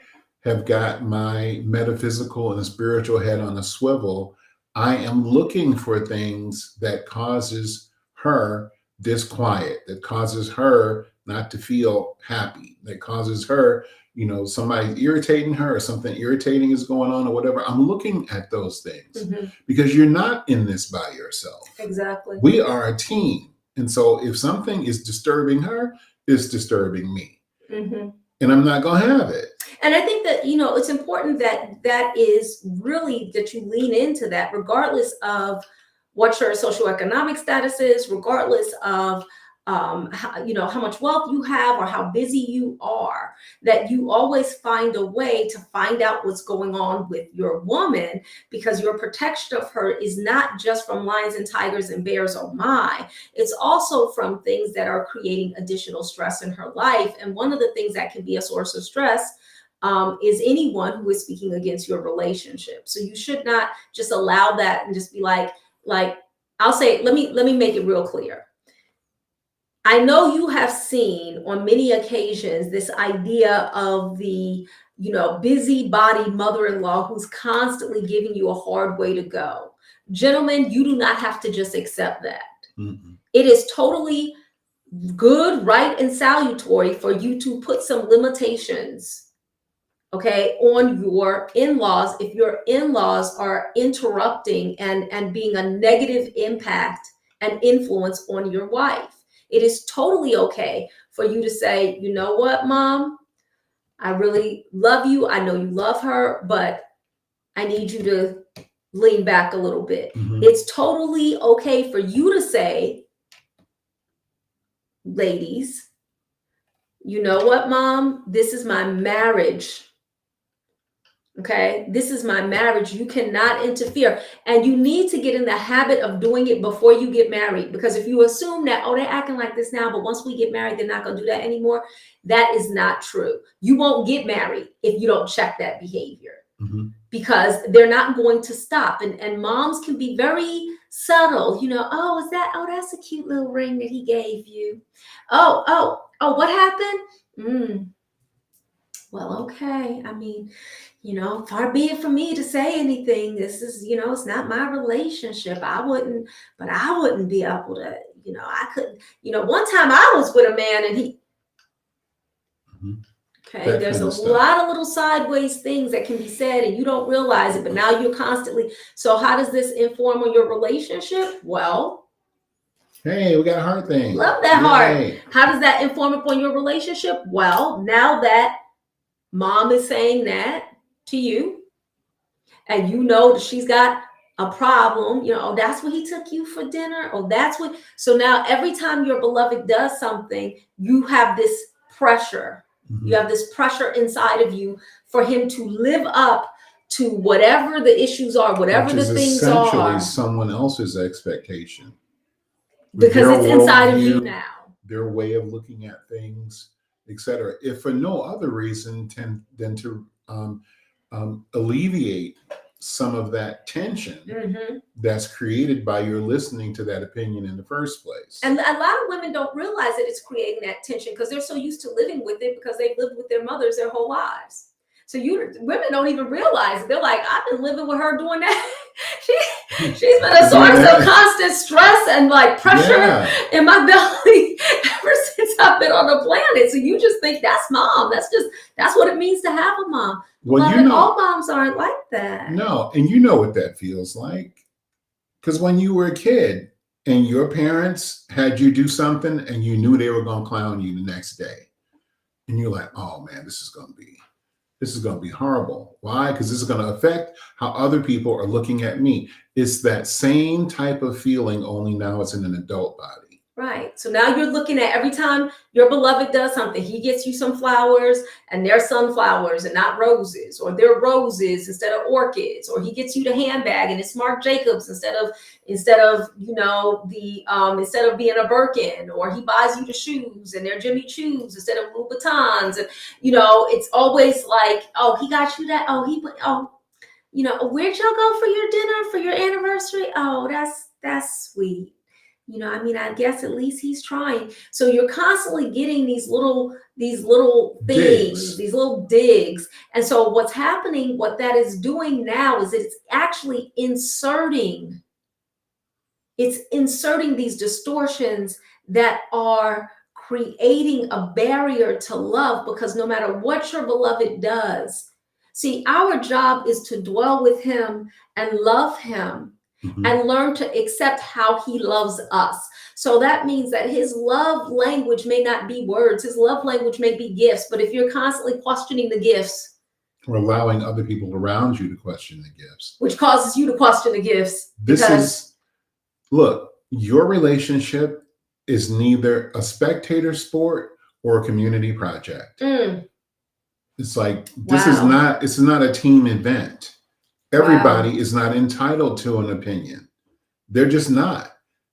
have got my metaphysical and spiritual head on a swivel. I am looking for things that causes her disquiet, that causes her not to feel happy, that causes her, somebody's irritating her or something irritating is going on or whatever. I'm looking at those things because you're not in this by yourself. Exactly. We are a team. And so if something is disturbing her, it's disturbing me. And I'm not going to have it. And I think that, it's important that is really that you lean into that, regardless of what your socioeconomic status is, regardless of how much wealth you have or how busy you are, that you always find a way to find out what's going on with your woman, because your protection of her is not just from lions and tigers and bears, oh my, it's also from things that are creating additional stress in her life. And one of the things that can be a source of stress is anyone who is speaking against your relationship. So you should not just allow that and just be like I'll say, let me make it real clear. I know you have seen on many occasions this idea of the, busybody mother-in-law who's constantly giving you a hard way to go. Gentlemen, you do not have to just accept that. It is totally good, right, and salutary for you to put some limitations, okay, on your in-laws if your in-laws are interrupting and being a negative impact and influence on your wife. It is totally okay for you to say, you know what, Mom, I really love you. I know you love her, but I need you to lean back a little bit. It's totally okay for you to say, ladies, you know what, Mom, this is my marriage. Okay, this is my marriage. You cannot interfere. And you need to get in the habit of doing it before you get married. Because if you assume that, oh, they're acting like this now, but once we get married, they're not going to do that anymore. That is not true. You won't get married if you don't check that behavior. Because they're not going to stop. And moms can be very subtle. Oh, that's a cute little ring that he gave you. Oh, what happened? Well, okay. I mean, far be it from me to say anything. This is, it's not my relationship. I wouldn't be able to, I couldn't, one time I was with a man and he, okay, there's a lot of little sideways things that can be said and you don't realize it, but now you're constantly, so how does this inform on your relationship? Well, hey, we got a heart thing. Love that heart. How does that inform upon your relationship? Well, now that Mom is saying that to you, and that she's got a problem, that's what he took you for dinner. So now every time your beloved does something, you have this pressure. You have this pressure inside of you for him to live up to whatever the issues are, whatever the things are. Essentially someone else's expectation. Because it's inside of you now. Their way of looking at things, etc. If for no other reason than to alleviate some of that tension that's created by your listening to that opinion in the first place. And a lot of women don't realize that it's creating that tension because they're so used to living with it because they've lived with their mothers their whole lives. So women don't even realize it. They're like, I've been living with her doing that. She's been a source of constant stress and pressure in my belly ever since I've been on the planet. So you just think that's mom. That's what it means to have a mom. Well, all moms aren't like that. No, and you know what that feels like. Because when you were a kid and your parents had you do something and you knew they were going to clown you the next day. And you're like, oh man, this is going to be horrible. Why? Because this is going to affect how other people are looking at me. It's that same type of feeling, only now it's in an adult body. Right. So now you're looking at every time your beloved does something, he gets you some flowers and they're sunflowers and not roses, or they're roses instead of orchids, or he gets you the handbag and it's Marc Jacobs instead of the instead of being a Birkin, or he buys you the shoes and they're Jimmy Choos instead of Louboutins. And it's always like, oh, he got you that. Where'd y'all go for your dinner for your anniversary? Oh, that's sweet. I guess at least he's trying. So you're constantly getting these little things, these little digs. And so what's happening, what that is doing now is it's actually inserting these distortions that are creating a barrier to love, because no matter what your beloved does, see, our job is to dwell with him and love him. Mm-hmm. And learn to accept how he loves us. So that means that his love language may not be words. His love language may be gifts. But if you're constantly questioning the gifts, or allowing other people around you to question the gifts, which causes you to question the gifts. Look, your relationship is neither a spectator sport or a community project. It's like, it's not a team event. Everybody is not entitled to an opinion. They're just not.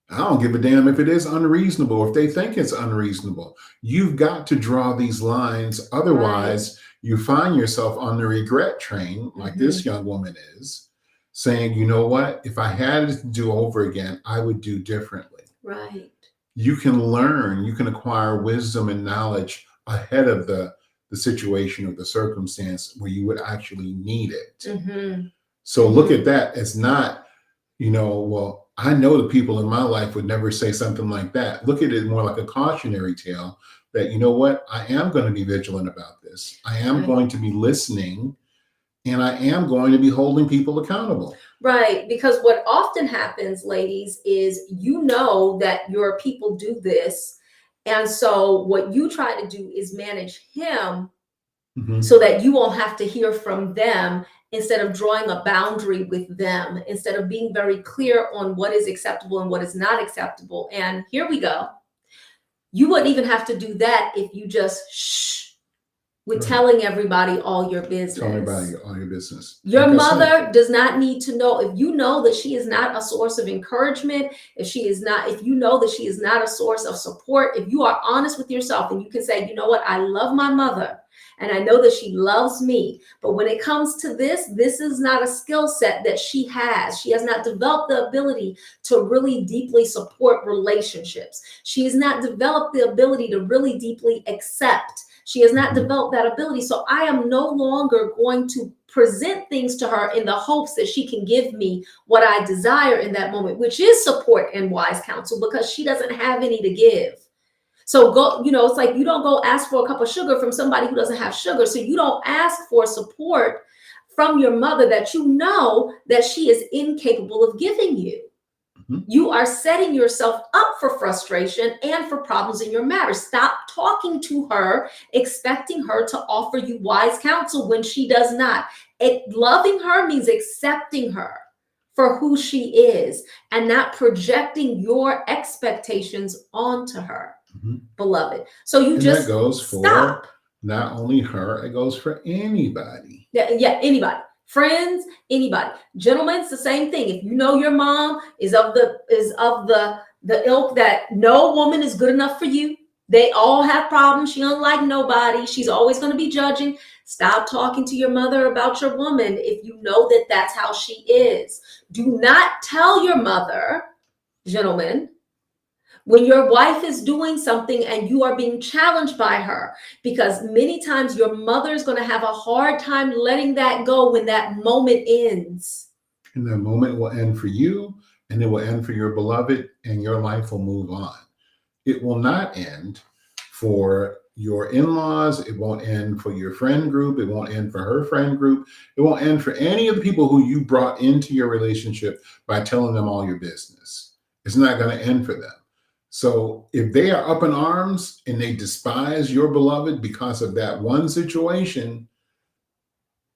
I don't give a damn if it is unreasonable, if they think it's unreasonable. You've got to draw these lines. Otherwise, you find yourself on the regret train, like this young woman is, saying, you know what? If I had it to do over again, I would do differently. Right. You can learn, you can acquire wisdom and knowledge ahead of the situation or the circumstance where you would actually need it. Mm-hmm. So look at that as not, well, I know the people in my life would never say something like that. Look at it more like a cautionary tale that, you know what, I am going to be vigilant about this. I am going to be listening, and I am going to be holding people accountable. Right. Because what often happens, ladies, is that your people do this. And so what you try to do is manage him so that you won't have to hear from them, instead of drawing a boundary with them, instead of being very clear on what is acceptable and what is not acceptable. And here we go. You wouldn't even have to do that if you just with telling everybody all your business. Tell everybody all your business. Your mother does not need to know. If you know that she is not a source of encouragement, if you know that she is not a source of support, if you are honest with yourself and you can say, you know what, I love my mother and I know that she loves me, but when it comes to this is not a skill set that she has. She has not developed the ability to really deeply support relationships. She has not developed the ability to really deeply accept. She has not developed that ability. So I am no longer going to present things to her in the hopes that she can give me what I desire in that moment, which is support and wise counsel, because she doesn't have any to give. So it's like you don't go ask for a cup of sugar from somebody who doesn't have sugar. So you don't ask for support from your mother that you know that she is incapable of giving you. You are setting yourself up for frustration and for problems in your marriage. Stop talking to her, expecting her to offer you wise counsel when she does not. Loving her means accepting her for who she is and not projecting your expectations onto her, beloved. So that goes for not only her, it goes for anybody. Yeah, anybody. Friends, anybody. Gentlemen, it's the same thing. If you know your mom is of the ilk that no woman is good enough for you, they all have problems, she don't like nobody, she's always going to be judging, stop talking to your mother about your woman if you know that that's how she is. Do not tell your mother, gentlemen, when your wife is doing something and you are being challenged by her, because many times your mother is going to have a hard time letting that go when that moment ends. And that moment will end for you, and it will end for your beloved, and your life will move on. It will not end for your in-laws. It won't end for your friend group. It won't end for her friend group. It won't end for any of the people who you brought into your relationship by telling them all your business. It's not going to end for them. So if they are up in arms and they despise your beloved because of that one situation,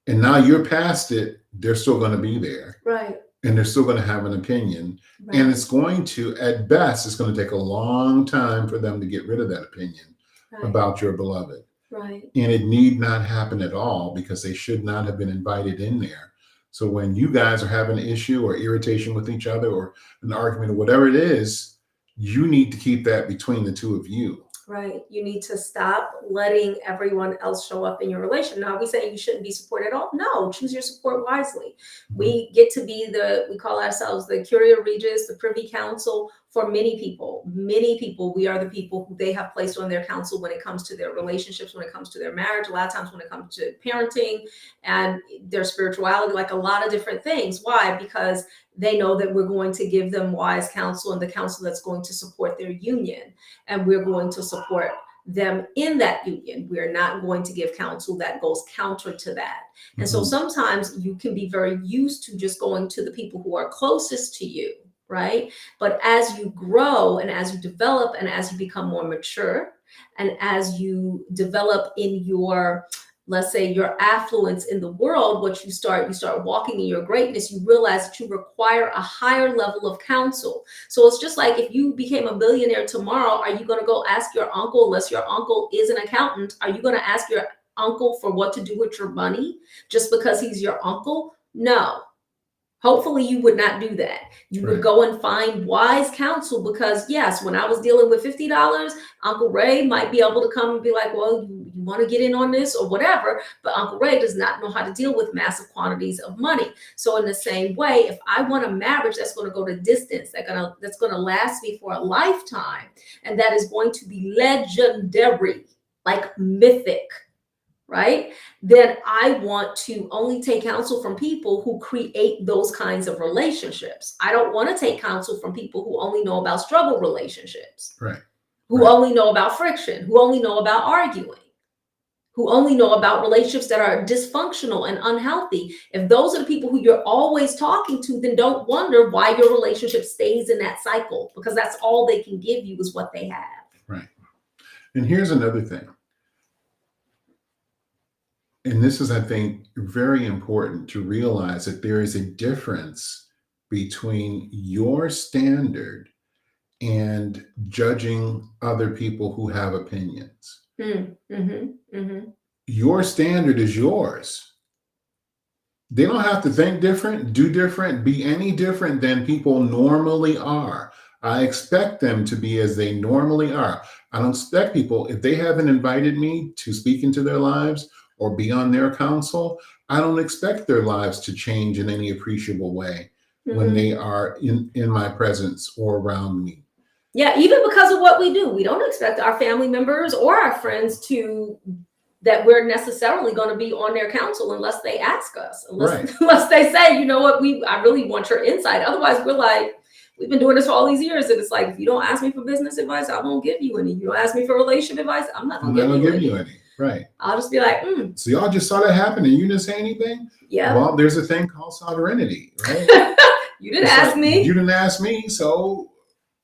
and now you're past it, they're still going to be there. Right. and they're still going to have an opinion. Right. And it's going to, at best, it's going to take a long time for them to get rid of that opinion Right. about your beloved. Right. And it need not happen at all, because they should not have been invited in there. So when you guys are having an issue or irritation with each other or an argument or whatever it is, you need to keep that between the two of you. Right. You need to stop letting everyone else show up in your relation. Now, are we saying you shouldn't be supported at all? No, choose your support wisely. We get to be we call ourselves the Curia Regis, the Privy Council for many people. Many people, we are the people who they have placed on their council when it comes to their relationships, when it comes to their marriage, a lot of times when it comes to parenting and their spirituality, like a lot of different things. Why? Because they know that we're going to give them wise counsel and the counsel that's going to support their union. And we're going to support them in that union. We're not going to give counsel that goes counter to that. And so sometimes you can be very used to just going to the people who are closest to you, right? But as you grow and as you develop and as you become more mature and as you develop in your, let's say, your affluence in the world, what you start walking in your greatness, you realize that you require a higher level of counsel. So it's just like if you became a billionaire tomorrow, are you going to go ask your uncle, unless your uncle is an accountant, are you going to ask your uncle for what to do with your money just because he's your uncle? No. Hopefully you would not do that. You would go and find wise counsel, because yes, when I was dealing with $50, Uncle Ray might be able to come and be like, well, you want to get in on this or whatever, but Uncle Ray does not know how to deal with massive quantities of money. So in the same way, if I want a marriage that's going to go to distance, that's going to last me for a lifetime, and that is going to be legendary, like mythic, right? Then I want to only take counsel from people who create those kinds of relationships. I don't want to take counsel from people who only know about struggle relationships, who only know about friction, who only know about arguing, who only know about relationships that are dysfunctional and unhealthy. If those are the people who you're always talking to, then don't wonder why your relationship stays in that cycle, because that's all they can give you is what they have. Right. And here's another thing. And this is, I think, very important to realize that there is a difference between your standard and judging other people who have opinions. Your standard is yours. They don't have to think different, do different, be any different than people normally are. I expect them to be as they normally are. I don't expect people, if they haven't invited me to speak into their lives or be on their counsel, I don't expect their lives to change in any appreciable way when they are in my presence or around me. Yeah, even because of what we do. We don't expect our family members or our friends that we're necessarily going to be on their counsel unless they ask us, unless they say, you know what, I really want your insight. Otherwise, we're like, we've been doing this for all these years. And it's like, if you don't ask me for business advice, I won't give you any. You don't ask me for relationship advice, I'm not going to give you any. Right. I'll just be like, So y'all just saw that happen and you didn't say anything? Yeah. Well, there's a thing called sovereignty, right? You didn't ask me. You didn't ask me, so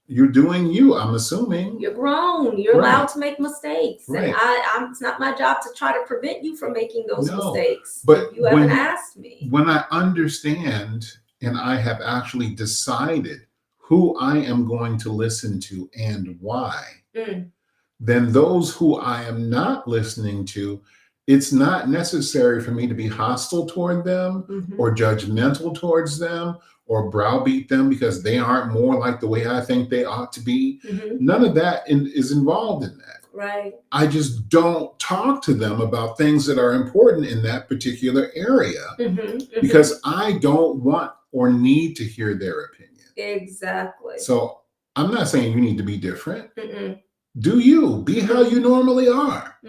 you're doing you, I'm assuming. You're grown. You're allowed to make mistakes. Right. And it's not my job to try to prevent you from making those mistakes. But you haven't asked me. When I understand and I have actually decided who I am going to listen to and why, then those who I am not listening to, it's not necessary for me to be hostile toward them or judgmental towards them or browbeat them because they aren't more like the way I think they ought to be. None of that is involved in that. Right. I just don't talk to them about things that are important in that particular area because I don't want or need to hear their opinion. Exactly. So I'm not saying you need to be different. Do you be how you normally are?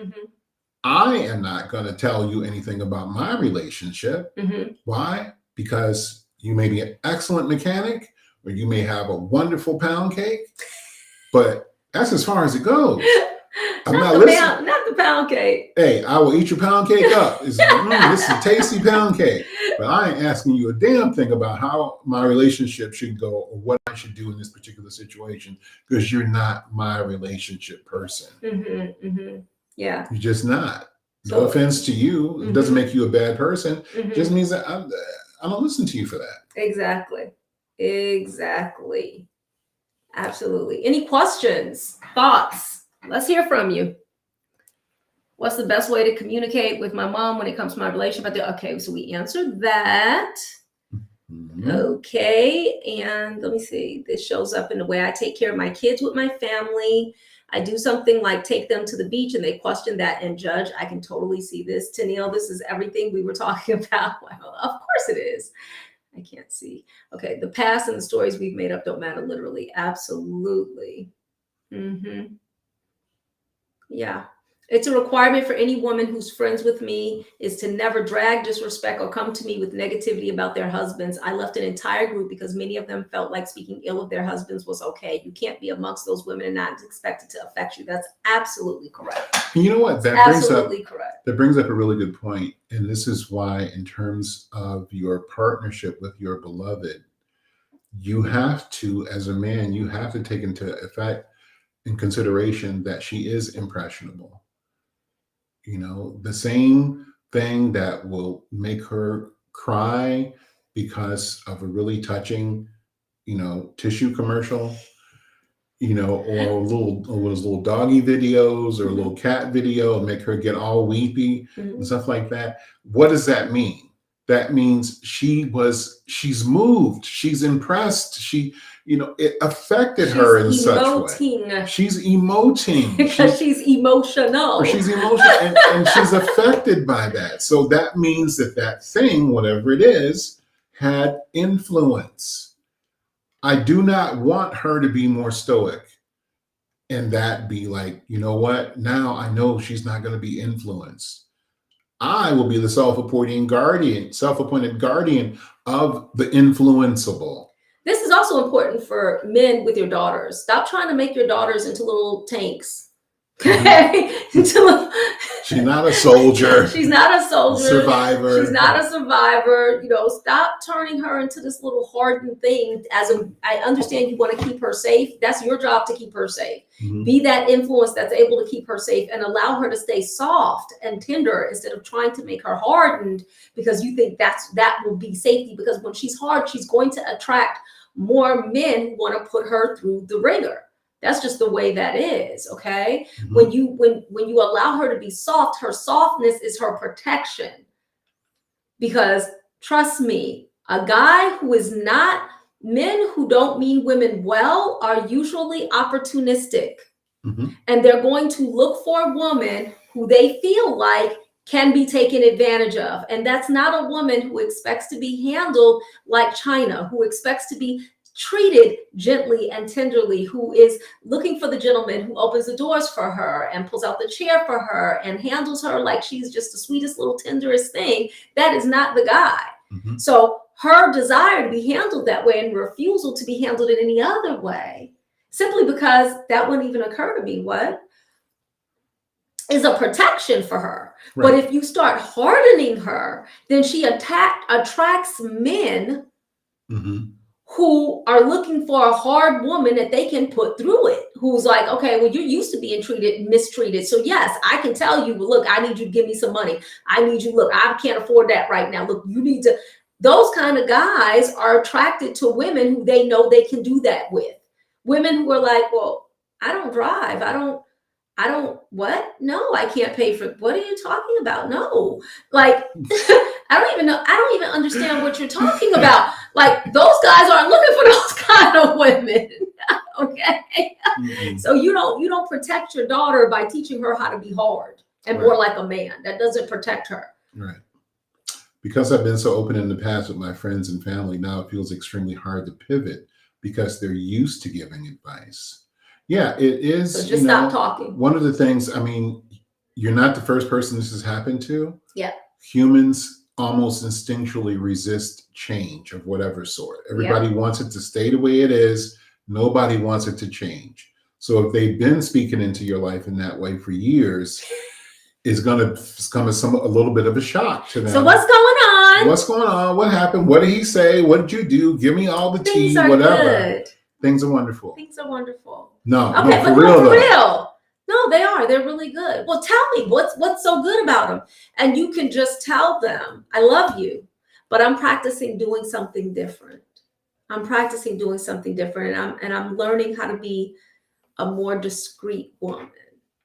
I am not going to tell you anything about my relationship. Why? Because you may be an excellent mechanic or you may have a wonderful pound cake, but that's as far as it goes. I'm not listening. Not the pound cake. Hey, I will eat your pound cake up. This is a tasty pound cake. But I ain't asking you a damn thing about how my relationship should go or what I should do in this particular situation because you're not my relationship person. Yeah. You're just not. No offense to you. It doesn't make you a bad person. It just means that I don't listen to you for that. Exactly. Exactly. Absolutely. Any questions, thoughts? Let's hear from you. What's the best way to communicate with my mom when it comes to my relationship? Okay, so we answered that. Mhm. Okay, and let me see. This shows up in the way I take care of my kids with my family. I do something like take them to the beach and they question that and judge. I can totally see this. Tennille, this is everything we were talking about. Well, of course it is. I can't see. Okay, the past and the stories we've made up don't matter literally. Absolutely. Mm-hmm. Yeah. It's a requirement for any woman who's friends with me is to never drag, disrespect, or come to me with negativity about their husbands. I left an entire group because many of them felt like speaking ill of their husbands was okay. You can't be amongst those women and not expect it to affect you. That's absolutely correct. And you know what? Absolutely correct. That brings up a really good point. And this is why, in terms of your partnership with your beloved, you have to, as a man, you have to take into effect in consideration that she is impressionable. You know, the same thing that will make her cry because of a really touching, tissue commercial, or those little doggy videos or a little cat video and make her get all weepy and stuff like that. What does that mean? That means she's moved, she's impressed, it affected her in such way. She's emoting. Because she's emotional. Or she's emotional and she's affected by that. So that means that thing, whatever it is, had influence. I do not want her to be more stoic and that be like, you know what? Now I know she's not going to be influenced. I will be the self-appointed guardian of the influenceable. This is also important for men with your daughters. Stop trying to make your daughters into little tanks. Okay? She's not a soldier. She's not a soldier. Survivor. She's not a survivor. Stop turning her into this little hardened thing. I understand you want to keep her safe. That's your job to keep her safe. Mm-hmm. Be that influence that's able to keep her safe and allow her to stay soft and tender instead of trying to make her hardened because you think that will be safety. Because when she's hard, she's going to attract more men who want to put her through the ringer. That's just the way that is, okay? Mm-hmm. When you allow her to be soft, her softness is her protection. Because trust me, a guy who is not, men who don't mean women well are usually opportunistic. Mm-hmm. And they're going to look for a woman who they feel like can be taken advantage of. And that's not a woman who expects to be handled like China, who expects to be treated gently and tenderly, who is looking for the gentleman who opens the doors for her and pulls out the chair for her and handles her like she's just the sweetest little tenderest thing. That is not the guy. Mm-hmm. So her desire to be handled that way and refusal to be handled in any other way, simply because that wouldn't even occur to me, is a protection for her. Right. But if you start hardening her, then she attracts men who are looking for a hard woman that they can put through it, who's like, okay, well, you're used to being mistreated. So yes, I can tell you, well, look, I need you to give me some money. I need you, look, I can't afford that right now. Look, you need to, those kind of guys are attracted to women who they know they can do that with. Women who are like, well, I don't drive. I don't, what? No, I can't pay for, what are you talking about? No, like, I don't even know. I don't even understand what you're talking about. Like, those guys aren't looking for those kind of women. Okay. Mm-hmm. So you don't protect your daughter by teaching her how to be hard and more like a man. That doesn't protect her. Right. Because I've been so open in the past with my friends and family, now it feels extremely hard to pivot because they're used to giving advice. Yeah, it is. So just stop talking. One of the things, I mean, you're not the first person this has happened to. Yeah. Humans almost instinctually resist change of whatever sort. Everybody wants it to stay the way it is. Nobody wants it to change. So if they've been speaking into your life in that way for years, it's going to come as a little bit of a shock to them. So what's going on? What's going on? What happened? What did he say? What did you do? Give me all the tea, whatever. Good. Things are wonderful. Things are wonderful. No, okay, no, but for real. No, they are. They're really good. Well, tell me what's so good about them, and you can just tell them, "I love you," but I'm practicing doing something different. I'm practicing doing something different, and I'm learning how to be a more discreet woman.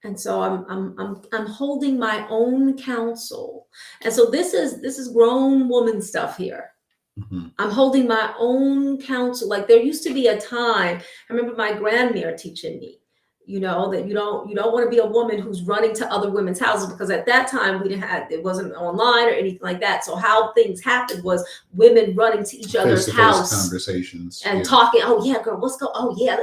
And so I'm holding my own counsel. And so this is grown woman stuff here. Mm-hmm. I'm holding my own counsel. Like there used to be a time, I remember my grandmother teaching me, that you don't want to be a woman who's running to other women's houses, because at that time it wasn't online or anything like that. So how things happened was women running to each other's Face-to-face house conversations and talking. Oh yeah, girl, what's going? Oh yeah,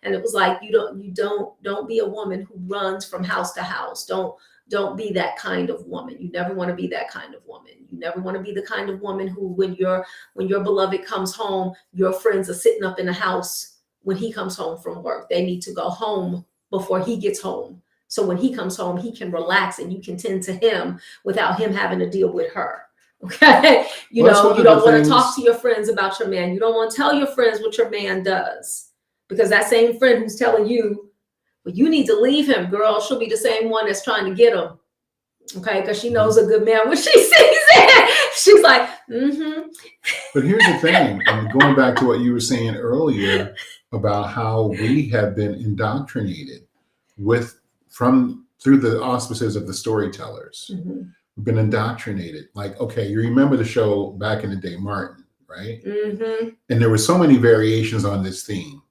and it was like you don't be a woman who runs from house to house. Don't be that kind of woman. You never want to be that kind of woman. You never want to be the kind of woman who, when your beloved comes home, your friends are sitting up in the house when he comes home from work. They need to go home before he gets home. So when he comes home, he can relax and you can tend to him without him having to deal with her. Okay. You don't want to talk to your friends about your man. You don't want to tell your friends what your man does, because that same friend who's telling you, well, you need to leave him, girl, she'll be the same one that's trying to get him. Okay. Because she knows a good man when she sees it. She's like, mm-hmm. But here's the thing, and going back to what you were saying earlier about how we have been indoctrinated through the auspices of the storytellers. Mm-hmm. We've been indoctrinated. Like, okay, you remember the show back in the day, Martin, right? Mm-hmm. And there were so many variations on this theme,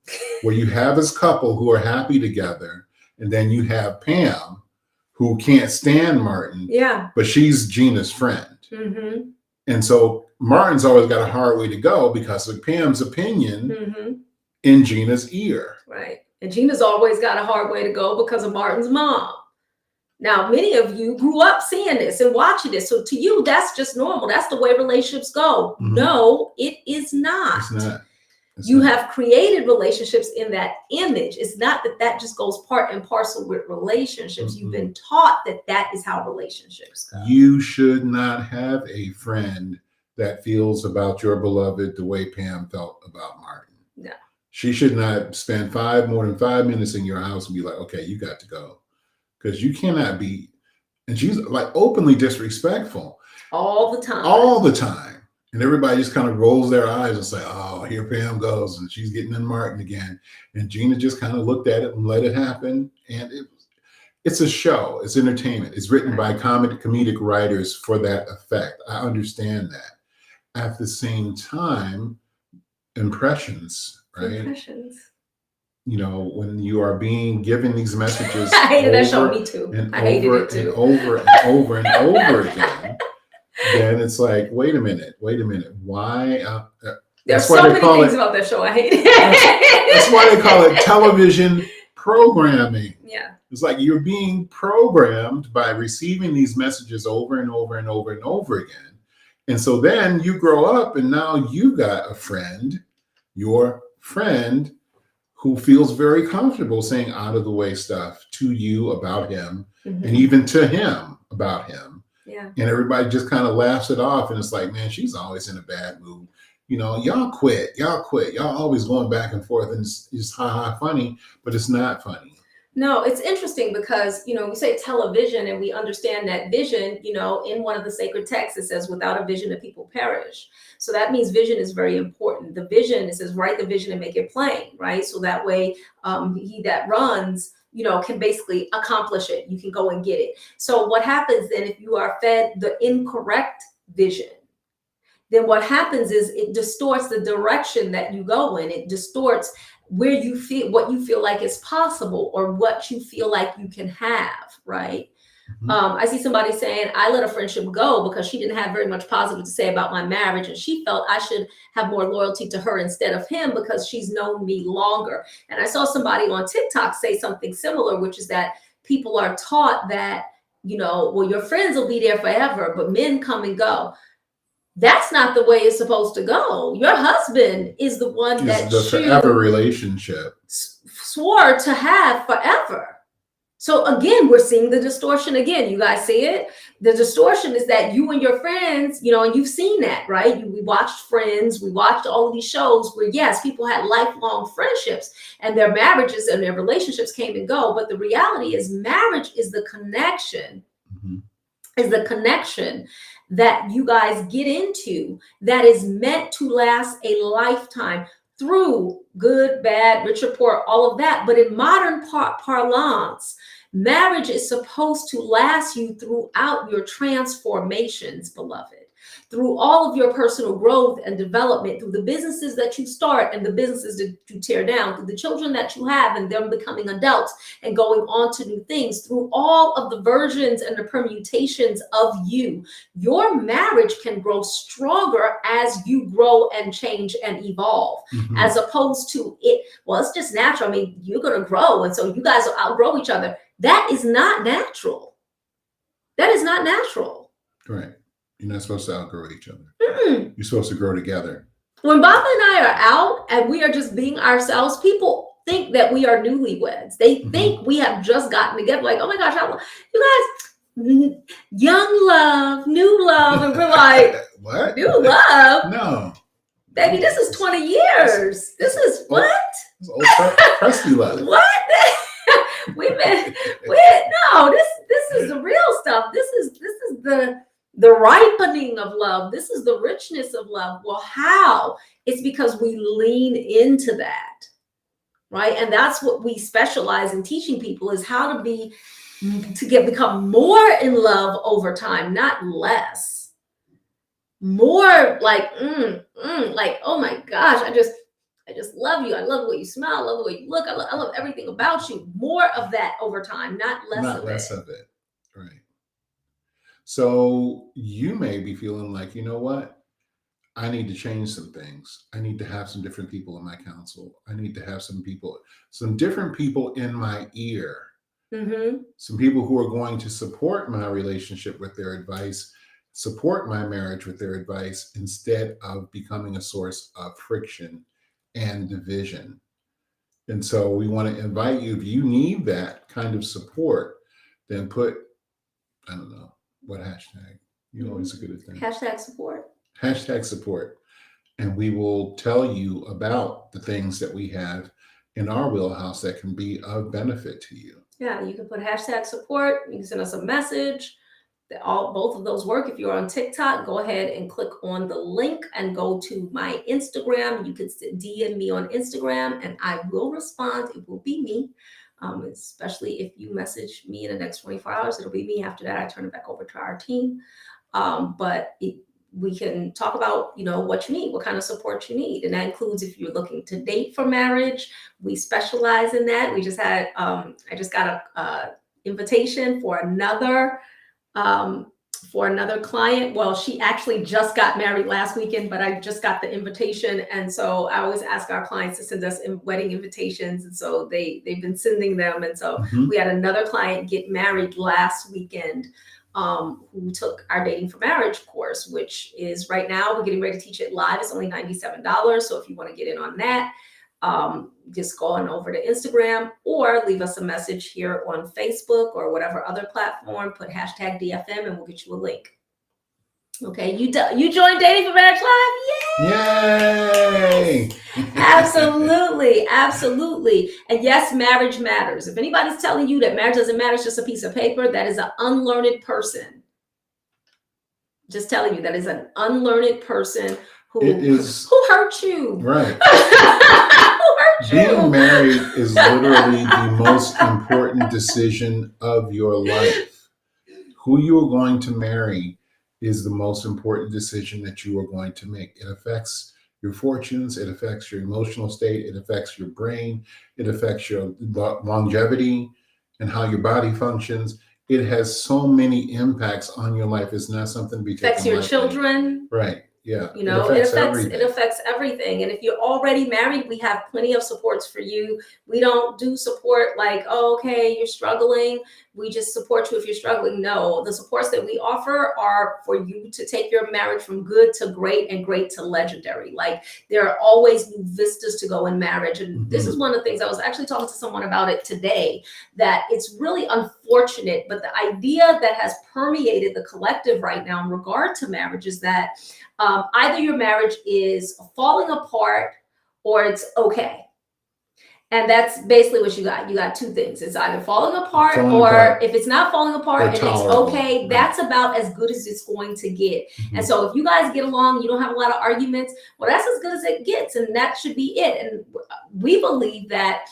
where you have this couple who are happy together, and then you have Pam, who can't stand Martin, but she's Gina's friend. Mm-hmm. And so Martin's always got a hard way to go because of Pam's opinion Mm-hmm. in Gina's ear. Right. And Gina's always got a hard way to go because of Martin's mom. Now, many of you grew up seeing this and watching this. So to you, that's just normal. That's the way relationships go. Mm-hmm. No, it is not. It's not. You have created relationships in that image. It's not that just goes part and parcel with relationships. Mm-hmm. You've been taught that is how relationships go. You should not have a friend that feels about your beloved the way Pam felt about Martin. No. She should not spend more than 5 minutes in your house and be like, okay, you got to go. Because you cannot be, and she's like openly disrespectful. All the time. All the time. And everybody just kind of rolls their eyes and say, oh, here Pam goes. And she's getting in Martin again. And Gina just kind of looked at it and let it happen. And it's a show. It's entertainment. It's written by comedic writers for that effect. I understand that. At the same time, impressions, right? Impressions. When you are being given these messages, I hated that show. Me too. I hated it too. And over and over and over again. Then it's like, wait a minute. Why? There's so many things about that show I hate. That's why they call it television programming. Yeah. It's like you're being programmed by receiving these messages over and over and over and over again. And so then you grow up and now you got a friend, your friend, who feels very comfortable saying out of the way stuff to you about him, mm-hmm. and even to him about him. Yeah. And everybody just kind of laughs it off. And it's like, man, she's always in a bad mood. Y'all quit. Y'all always going back and forth, and it's just ha funny, but it's not funny. No, it's interesting because, we say television and we understand that vision, in one of the sacred texts, it says, without a vision, the people perish. So that means vision is very important. The vision, it says, write the vision and make it plain, right? So that way he that runs, can basically accomplish it. You can go and get it. So what happens then if you are fed the incorrect vision? Then what happens is it distorts the direction that you go in. It distorts where you feel, what you feel like is possible or what you feel like you can have, right? Mm-hmm. I see somebody saying, I let a friendship go because she didn't have very much positive to say about my marriage. And she felt I should have more loyalty to her instead of him because she's known me longer. And I saw somebody on TikTok say something similar, which is that people are taught that, your friends will be there forever, but men come and go. That's not the way it's supposed to go. Your husband is the one that the forever relationship swore to have forever. So again, we're seeing the distortion again. You guys see it? The distortion is that you and your friends, and you've seen that, right? We watched Friends. We watched all of these shows where, yes, people had lifelong friendships and their marriages and their relationships came and go. But the reality is marriage is the connection. Mm-hmm. Is the connection. that you guys get into that is meant to last a lifetime through good, bad, rich or poor, all of that. But in modern parlance, marriage is supposed to last you throughout your transformations, beloved, through all of your personal growth and development, through the businesses that you start and the businesses that you tear down, through the children that you have and them becoming adults and going on to new things, through all of the versions and the permutations of you. Your marriage can grow stronger as you grow and change and evolve, as opposed to it, well, it's just natural. I mean, you're going to grow, and so you guys will outgrow each other. That is not natural. That is not natural. Right. You're not supposed to outgrow each other. Mm-mm. You're supposed to grow together. When Baba and I are out and we are just being ourselves, people think that we are newlyweds. They think we have just gotten together. Like, oh my gosh, you guys, young love, new love. And we're like, what? New love? No. Baby, this is 20 years. This is what? It's old crusty love. What? This is the real stuff. This is the ripening of love. This is the richness of love. Well, how? It's because we lean into that, right? And that's what we specialize in teaching people, is how to become more in love over time, not less. More like, like, oh my gosh, I just love you. I love the way you smile. I love the way you look. I love everything about you. More of that over time, not less of it. Right. So you may be feeling like, you know what? I need to change some things. I need to have some different people in my counsel. I need to have some different people in my ear. Some people who are going to support my relationship with their advice, support my marriage with their advice, instead of becoming a source of friction and division. And so we want to invite you, if you need that kind of support, then put, I don't know, what hashtag? You always a good thing. Hashtag support. Hashtag support. And we will tell you about the things that we have in our wheelhouse that can be of benefit to you. Yeah, you can put hashtag support. You can send us a message. Both of those work. If you're on TikTok, go ahead and click on the link and go to my Instagram. You can DM me on Instagram and I will respond. It will be me. Especially if you message me in the next 24 hours, it'll be me. After that, I turn it back over to our team. We can talk about, what you need, what kind of support you need. And that includes if you're looking to date for marriage, we specialize in that. We just had, I just got a invitation for another client. Well, she actually just got married last weekend, but I just got the invitation. And so I always ask our clients to send us wedding invitations. And so they've been sending them. And so we had another client get married last weekend, who took our Dating for Marriage course, which is right now, we're getting ready to teach it live. It's only $97. So if you want to get in on that, just go on over to Instagram or leave us a message here on Facebook or whatever other platform, put hashtag DFM and we'll get you a link. Okay, you joined Dating for Marriage Live? Yay! Absolutely. And yes, marriage matters. If anybody's telling you that marriage doesn't matter, it's just a piece of paper, that is an unlearned person. Just telling you, that is an unlearned person who hurt you. Right. Being married is literally the most important decision of your life. Who you are going to marry is the most important decision that you are going to make. It affects your fortunes. It affects your emotional state. It affects your brain. It affects your longevity and how your body functions. It has so many impacts on your life. It's not something to be taken lightly. Affects your children. Right. Yeah. It affects everything. And if you're already married, we have plenty of supports for you. We don't do support like, oh, okay, you're struggling, we just support you if you're struggling. No, the supports that we offer are for you to take your marriage from good to great and great to legendary. Like, there are always new vistas to go in marriage. And this is one of the things, I was actually talking to someone about it today, that it's really unfortunate, but the idea that has permeated the collective right now in regard to marriage is that either your marriage is falling apart or it's okay. And that's basically what you got. You got two things. It's either falling apart, Falling or apart. if it's not falling apart Or and it's tolerable, okay, right. that's about as good as it's going to get. Mhm. And so if you guys get along, you don't have a lot of arguments, well, that's as good as it gets, and that should be it. And we believe that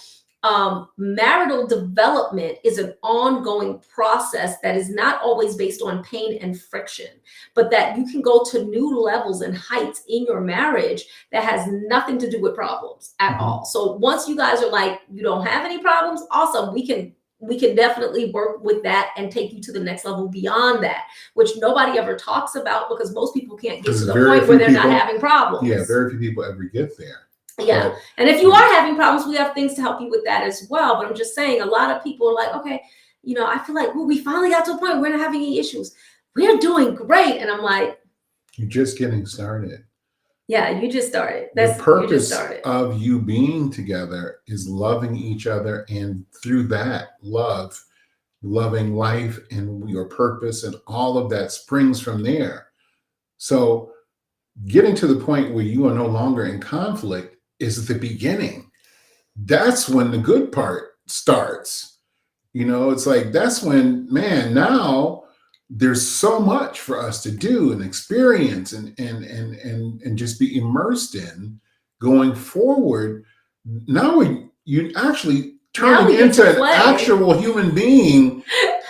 marital development is an ongoing process that is not always based on pain and friction, but that you can go to new levels and heights in your marriage that has nothing to do with problems at Mhm. all. So once you guys are like, you don't have any problems, awesome. We can definitely work with that and take you to the next level beyond that, which nobody ever talks about because most people can't get to the point where they're not having problems. Yeah, very few people ever get there. Yeah. But, and if you are having problems, we have things to help you with that as well. But I'm just saying, a lot of people are like, okay, I feel like, well, we finally got to a point where we're not having any issues. We're doing great. And I'm like, you're just getting started. Yeah, you just started. The purpose of you being together is loving each other, and through that love, loving life and your purpose, and all of that springs from there. So getting to the point where you are no longer in conflict is the beginning. That's when the good part starts. It's like, that's when, man, now there's so much for us to do and experience and just be immersed in going forward. Now you actually turning into an actual human being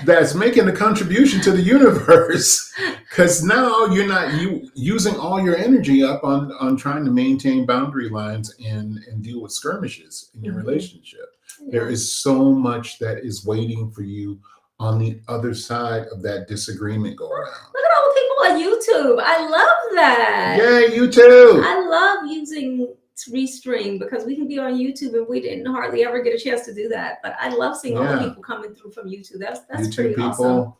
that's making a contribution to the universe, because now you're not using all your energy up on trying to maintain boundary lines and deal with skirmishes in your relationship. Yeah. There is so much that is waiting for you on the other side of that disagreement go around. Look at all the people on YouTube. I love that. Yeah, you too. I love using Restream because we can be on YouTube, and we didn't hardly ever get a chance to do that. But I love seeing all the people coming through from YouTube. That's YouTube pretty people awesome.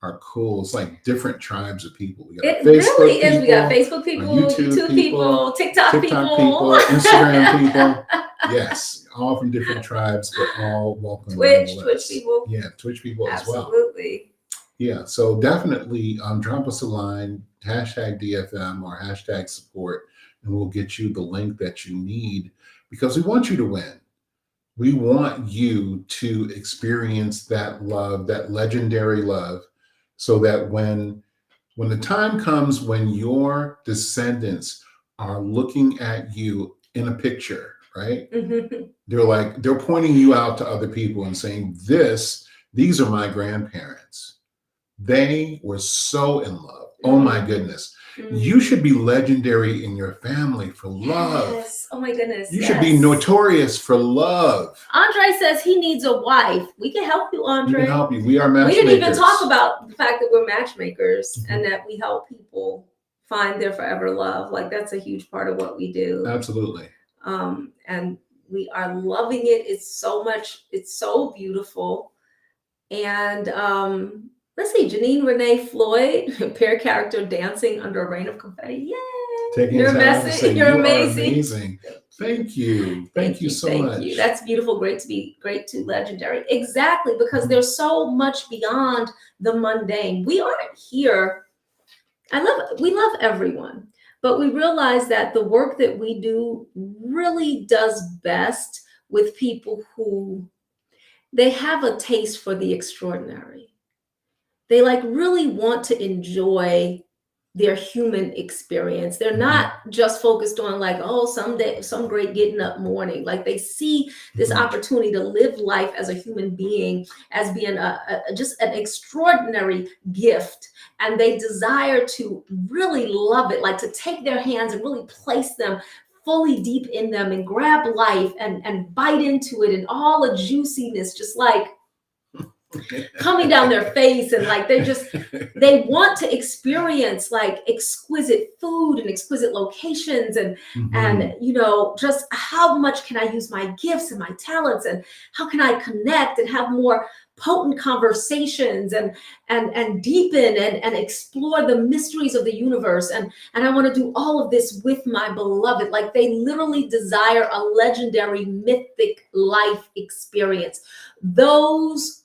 Are cool. It's like different tribes of people. We got really is. We got Facebook people, YouTube people, TikTok people, Instagram people. Yes, all from different tribes, but all welcome. Twitch people. Yeah, Twitch people as well. Absolutely. Yeah, so definitely drop us a line, #DFM or #support, and we'll get you the link that you need, because we want you to win. We want you to experience that love, that legendary love, so that when the time comes when your descendants are looking at you in a picture, right? Mm-hmm. They're pointing you out to other people and saying, these are my grandparents. They were so in love. Mm-hmm. Oh my goodness. Mm-hmm. You should be legendary in your family for love. Yes. Oh my goodness. You should be notorious for love. Andre says he needs a wife. We can help you, Andre. We can help you. We are matchmakers. We didn't even talk about the fact that we're matchmakers, mm-hmm. and that we help people find their forever love. Like, that's a huge part of what we do. Absolutely. And we are loving it. It's so beautiful. And let's see, Janine Renee Floyd, pair character dancing under a rain of confetti. Yay! You're amazing. You're amazing. Thank you. Thank you so much. You. That's beautiful. Great to legendary. Exactly, because mm-hmm. there's so much beyond the mundane. We aren't here. We love everyone, but we realize that the work that we do really does best with people who they have a taste for the extraordinary. They really want to enjoy their human experience. They're not just focused on someday, some great getting up morning. They see this opportunity to live life as a human being as being just an extraordinary gift. And they desire to really love it, to take their hands and really place them fully deep in them and grab life and bite into it, and all the juiciness just coming down their face, and they want to experience exquisite food and exquisite locations, and mm-hmm. and just how much can I use my gifts and my talents, and how can I connect and have more potent conversations and deepen and explore the mysteries of the universe, and I want to do all of this with my beloved. They literally desire a legendary mythic life experience. Those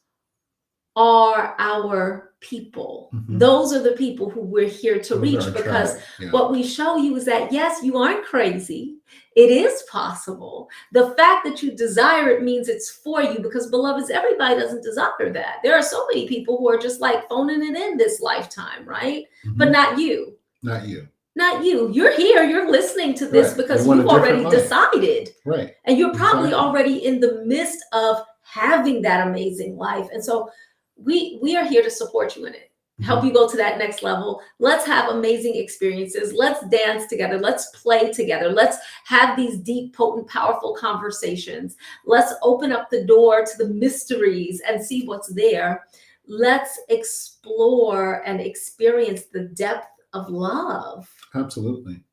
are our people. Mhm. Those are the people who we're here to Those are reach, our because tribe. Yeah. what we show you is that, yes, you aren't crazy. It is possible. The fact that you desire it means it's for you, because, beloveds, everybody doesn't desire that. There are so many people who are just like phoning it in this lifetime, right? Mhm. But not you. Not you. Not you. You're here. You're listening to this Right. because You want a you've already different life. decided. Right. And you're probably Exactly. already in the midst of having that amazing life. And so we are here to support you in it, help Mhm. you go to that next level. Let's have amazing experiences. Let's dance together. Let's play together. Let's have these deep, potent, powerful conversations. Let's open up the door to the mysteries and see what's there. Let's explore and experience the depth of love. Absolutely.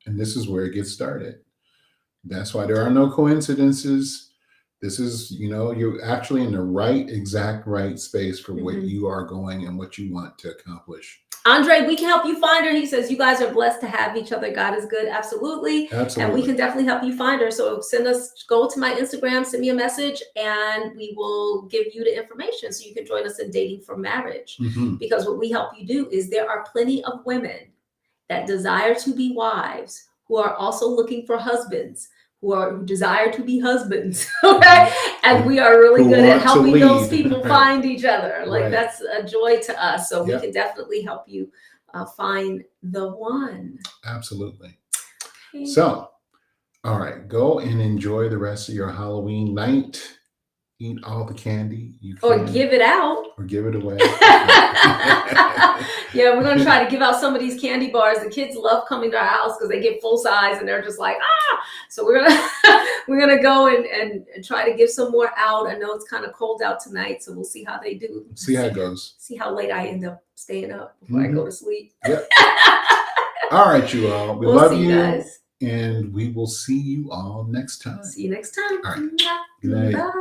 And this is where it gets started. That's why there are no coincidences. This is, you're actually in the exact right space for what Mhm. you are going and what you want to accomplish. Andre, we can help you find her. He says, you guys are blessed to have each other. God is good. Absolutely. Absolutely. And we can definitely help you find her. So go to my Instagram, send me a message, and we will give you the information so you can join us in Dating for Marriage. Mhm. Because what we help you do is, there are plenty of women that desire to be wives who are also looking for husbands, who desire to be husbands. Okay. And we are really Who good at want to helping those lead. people Right. find each other. Like, Right. that's a joy to us. So we Yep. can definitely help you find the one. Absolutely. Okay. So, all right, go and enjoy the rest of your Halloween night. Eat all the candy you can. Or give it out. Or give it away. Yeah, we're going to try to give out some of these candy bars. The kids love coming to our house because they get full size and they're just like, ah. So we're gonna go and try to give some more out. I know it's kind of cold out tonight, so we'll see how they do. See how it goes. See how late I end up staying up before I go to sleep. Yep. All right, you all. We We'll love see you. guys. And we will see you all next time. See you next time. All right. Mwah. Good night. Bye.